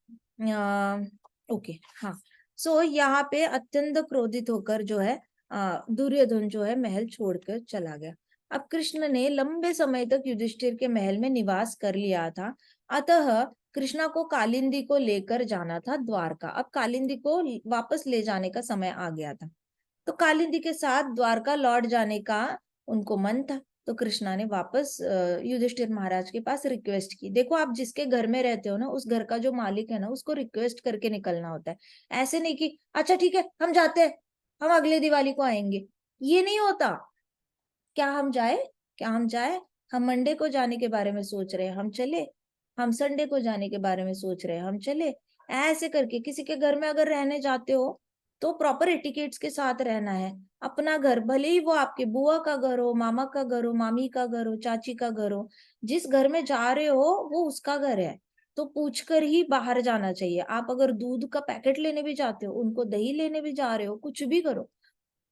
ओके, हाँ। सो यहाँ पे अत्यंत क्रोधित होकर जो है दुर्योधन जो है महल छोड़कर चला गया। अब कृष्ण ने लंबे समय तक युधिष्ठिर के महल में निवास कर लिया था, अतः कृष्णा को कालिंदी को लेकर जाना था द्वारका। अब कालिंदी को वापस ले जाने का समय आ गया था, तो कालिंदी के साथ द्वारका लौट जाने का उनको मन था। तो कृष्णा ने वापस युधिष्ठिर महाराज के पास रिक्वेस्ट की। देखो, आप जिसके घर में रहते हो ना, उस घर का जो मालिक है ना, उसको रिक्वेस्ट करके निकलना होता है। ऐसे नहीं कि अच्छा ठीक है हम जाते हैं, हम अगले दिवाली को आएंगे, ये नहीं होता। क्या हम जाए, क्या हम जाए, हम मंडे को जाने के बारे में सोच रहे हैं, हम चले। हम संडे को जाने के बारे में सोच रहे हैं, हम चले। ऐसे करके किसी के घर में अगर रहने जाते हो तो प्रॉपर एटिकेट्स के साथ रहना है। अपना घर, भले ही वो आपके बुआ का घर हो, मामा का घर हो, मामी का घर हो, चाची का घर हो, जिस घर में जा रहे हो वो उसका घर है, तो पूछकर ही बाहर जाना चाहिए। आप अगर दूध का पैकेट लेने भी जाते हो, उनको दही लेने भी जा रहे हो, कुछ भी करो,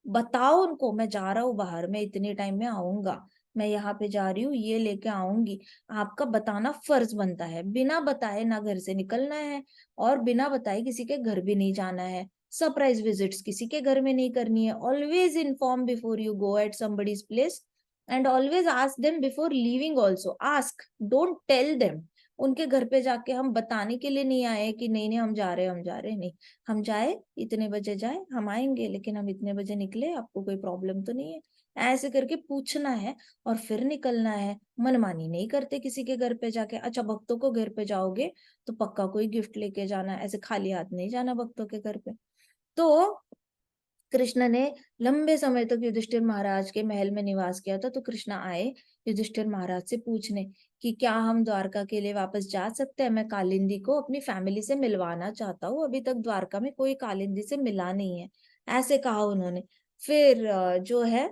बताओ उनको मैं जा रहा हूँ बाहर, मैं इतने टाइम में आऊंगा, मैं यहाँ पे जा रही हूँ, ये लेके आऊंगी। आपका बताना फर्ज बनता है। बिना बताए ना घर से निकलना है, और बिना बताए किसी के घर भी नहीं जाना है। सरप्राइज विजिट्स किसी के घर में नहीं करनी है। Always inform before you go at somebody's place, and always ask them before leaving also. Ask, don't tell them. उनके घर पे जाके हम बताने के लिए नहीं आए कि नहीं नहीं हम जा रहे हैं, हम जा रहे हैं, नहीं। हम जाए, इतने बजे जाए, हम आएंगे, लेकिन हम इतने बजे निकले, आपको कोई प्रॉब्लम तो नहीं है। ऐसे करके पूछना है और फिर निकलना है। मनमानी नहीं करते किसी के घर पे जाके। अच्छा, भक्तों को घर पे जाओगे तो पक्का कोई गिफ्ट लेके जाना, ऐसे खाली हाथ नहीं जाना भक्तों के घर पे। तो कृष्ण ने लंबे समय तक युधिष्ठिर महाराज के महल में निवास किया था। तो कृष्ण आए युधिष्ठिर महाराज से पूछने कि क्या हम द्वारका के लिए वापस जा सकते हैं। मैं कालिंदी को अपनी फैमिली से मिलवाना चाहता हूँ, अभी तक द्वारका में कोई कालिंदी से मिला नहीं है, ऐसे कहा उन्होंने। फिर जो है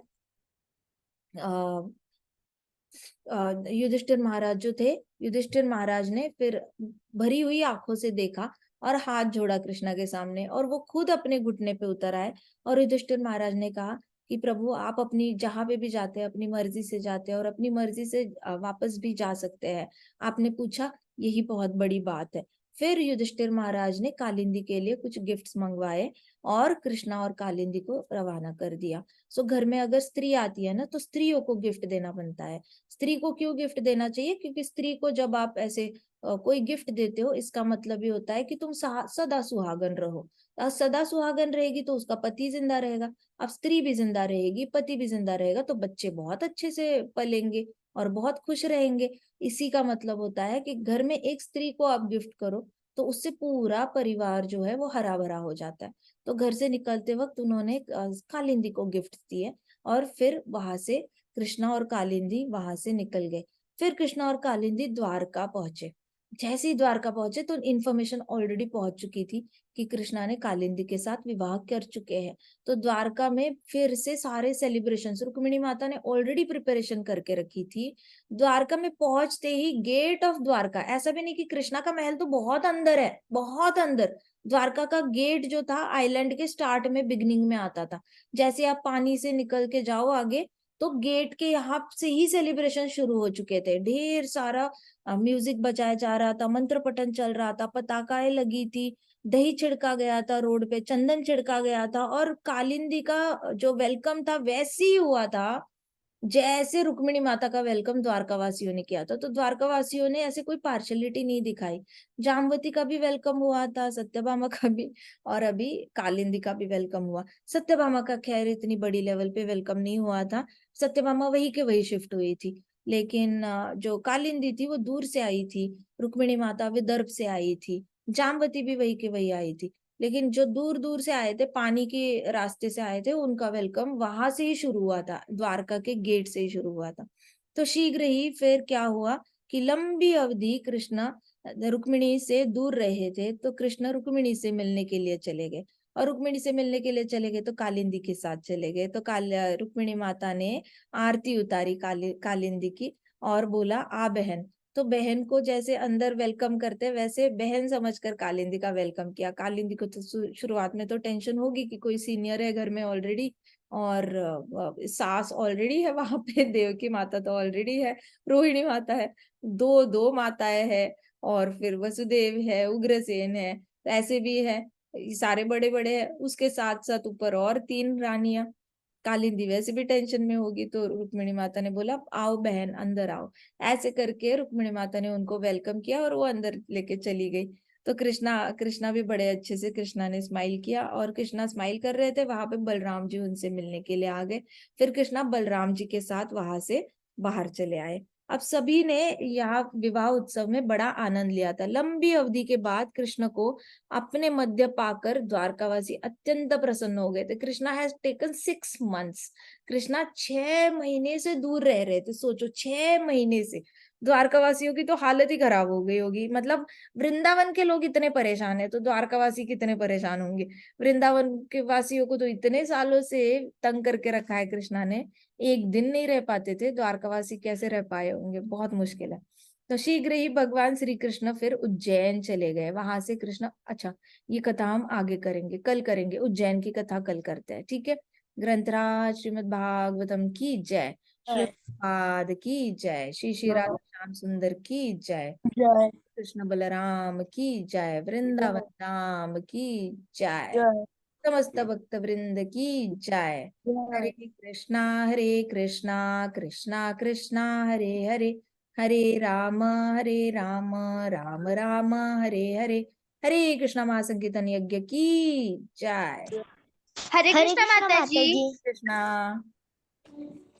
युधिष्ठिर महाराज जो थे, युधिष्ठिर महाराज ने फिर भरी हुई आंखों से देखा और हाथ जोड़ा कृष्णा के सामने, और वो खुद अपने घुटने पे उतर आए। और युधिष्ठिर महाराज ने कहा कि प्रभु, आप अपनी जहां पे भी जाते हैं अपनी मर्जी से जाते हैं और अपनी मर्जी से वापस भी जा सकते हैं। आपने पूछा, यही बहुत बड़ी बात है। फिर युधिष्ठिर महाराज ने कालिंदी के लिए कुछ गिफ्ट्स मंगवाए और कृष्णा और कालिंदी को रवाना कर दिया। सो घर में अगर स्त्री आती है ना, तो स्त्रियों को गिफ्ट देना बनता है। स्त्री को क्यों गिफ्ट देना चाहिए? क्योंकि स्त्री को जब आप ऐसे कोई गिफ्ट देते हो, इसका मतलब ये होता है कि तुम सदा सुहागन रहो। सदा सुहागन रहेगी तो उसका पति जिंदा रहेगा। अब स्त्री भी जिंदा रहेगी, पति भी जिंदा रहेगा, तो बच्चे बहुत अच्छे से पलेंगे और बहुत खुश रहेंगे। इसी का मतलब होता है कि घर में एक स्त्री को आप गिफ्ट करो तो उससे पूरा परिवार जो है वो हरा भरा हो जाता है। तो घर से निकलते वक्त उन्होंने कालिंदी को गिफ्ट दिए, और फिर वहां से कृष्णा और कालिंदी वहां से निकल गए। फिर कृष्णा और कालिंदी द्वारका पहुंचे। जैसे ही द्वारका पहुंचे तो इन्फॉर्मेशन ऑलरेडी पहुंच चुकी थी कि कृष्णा ने कालिंदी के साथ विवाह कर चुके हैं। तो द्वारका में फिर से सारे सेलिब्रेशंस रुक्मिणी माता ने ऑलरेडी प्रिपरेशन करके रखी थी। द्वारका में पहुंचते ही गेट ऑफ द्वारका, ऐसा भी नहीं कि कृष्णा का महल तो बहुत अंदर है, बहुत अंदर, द्वारका का गेट जो था आइलैंड के स्टार्ट में बिगनिंग में आता था। जैसे आप पानी से निकल के जाओ आगे तो गेट के यहाँ से ही सेलिब्रेशन शुरू हो चुके थे। ढेर सारा म्यूजिक बजाया जा रहा था, मंत्र पठन चल रहा था, पताकाएं लगी थी, दही छिड़का गया था रोड पे, चंदन छिड़का गया था, और कालिंदी का जो वेलकम था वैसे ही हुआ था जैसे रुक्मिणी माता का वेलकम द्वारका वासियों ने किया था। तो द्वारका वासियों ने ऐसे कोई पार्शलिटी नहीं दिखाई। जामवती का भी वेलकम हुआ था, सत्यभामा का भी, और अभी कालिंदी का भी वेलकम हुआ। सत्यभामा का खैर इतनी बड़ी लेवल पे वेलकम नहीं हुआ था, सत्यभामा वही के वही शिफ्ट हुई थी। लेकिन जो कालिंदी थी वो दूर से आई थी, रुक्मिणी माता विदर्भ से आई थी, जामवती भी वही के वही आई थी। लेकिन जो दूर दूर से आए थे, पानी के रास्ते से आए थे, उनका वेलकम वहां से ही शुरू हुआ था, द्वारका के गेट से ही शुरू हुआ था। तो शीघ्र ही फिर क्या हुआ कि लंबी अवधि कृष्ण रुक्मिणी से दूर रहे थे, तो कृष्ण रुक्मिणी से मिलने के लिए चले गए, और रुक्मिणी से मिलने के लिए चले गए तो कालिंदी के साथ चले गए। तो रुक्मिणी माता ने आरती उतारी कालिंदी की और बोला आ बहन। तो बहन को जैसे अंदर वेलकम करते वैसे बहन समझकर कालिंदी का वेलकम किया। कालिंदी को तो शुरुआत में तो टेंशन होगी कि कोई सीनियर है घर में ऑलरेडी, और सास ऑलरेडी है वहां पे, देवकी माता तो ऑलरेडी है, रोहिणी माता है, दो दो माताएं हैं, और फिर वसुदेव है, उग्रसेन है, तो ऐसे भी है, सारे बड़े बड़े हैं, उसके साथ साथ ऊपर और 3 रानियां। कालिंदी वैसे भी टेंशन में होगी, तो रुक्मिणी माता ने बोला आओ बहन अंदर आओ। ऐसे करके रुक्मिणी माता ने उनको वेलकम किया और वो अंदर लेके चली गई। तो कृष्णा कृष्णा भी बड़े अच्छे से, कृष्णा ने स्माइल किया, और कृष्णा स्माइल कर रहे थे वहां पे बलराम जी उनसे मिलने के लिए आ गए। फिर कृष्णा बलराम जी के साथ वहां से बाहर चले आए। अब सभी ने यहाँ विवाह उत्सव में बड़ा आनंद लिया था। लंबी अवधि के बाद कृष्ण को अपने मध्य पाकर द्वारकावासी अत्यंत प्रसन्न हो गए थे। Krishna has taken 6 months। Krishna 6 महीने से दूर रह रहे थे, सोचो 6 महीने से। द्वारकावासियों की तो हालत ही खराब हो गई होगी, मतलब वृंदावन के लोग इतने परेशान है तो द्वारकावासी कितने परेशान होंगे। वृंदावन के वासियों को तो इतने सालों से तंग करके रखा है कृष्णा ने, एक दिन नहीं रह पाते थे, द्वारकावासी कैसे रह पाए होंगे, बहुत मुश्किल है। तो शीघ्र ही भगवान श्री कृष्ण फिर उज्जैन चले गए। वहां से कृष्ण, अच्छा ये कथा हम आगे करेंगे, कल करेंगे, उज्जैन की कथा कल करते हैं, ठीक है। ग्रंथराज श्रीमद् भागवतम की जय, श्रीपाद की जय, श्री श्री राधा श्याम सुंदर की जय, जय कृष्ण बलराम की जय, वृंदावन धाम की जय, जय समस्त भक्त वृंद की जय। हरे कृष्णा कृष्णा कृष्णा हरे हरे, हरे राम राम राम हरे हरे, हरे कृष्णा महासंकीर्तन यज्ञ की जय। हरे कृष्णा माता जी। कृष्णा।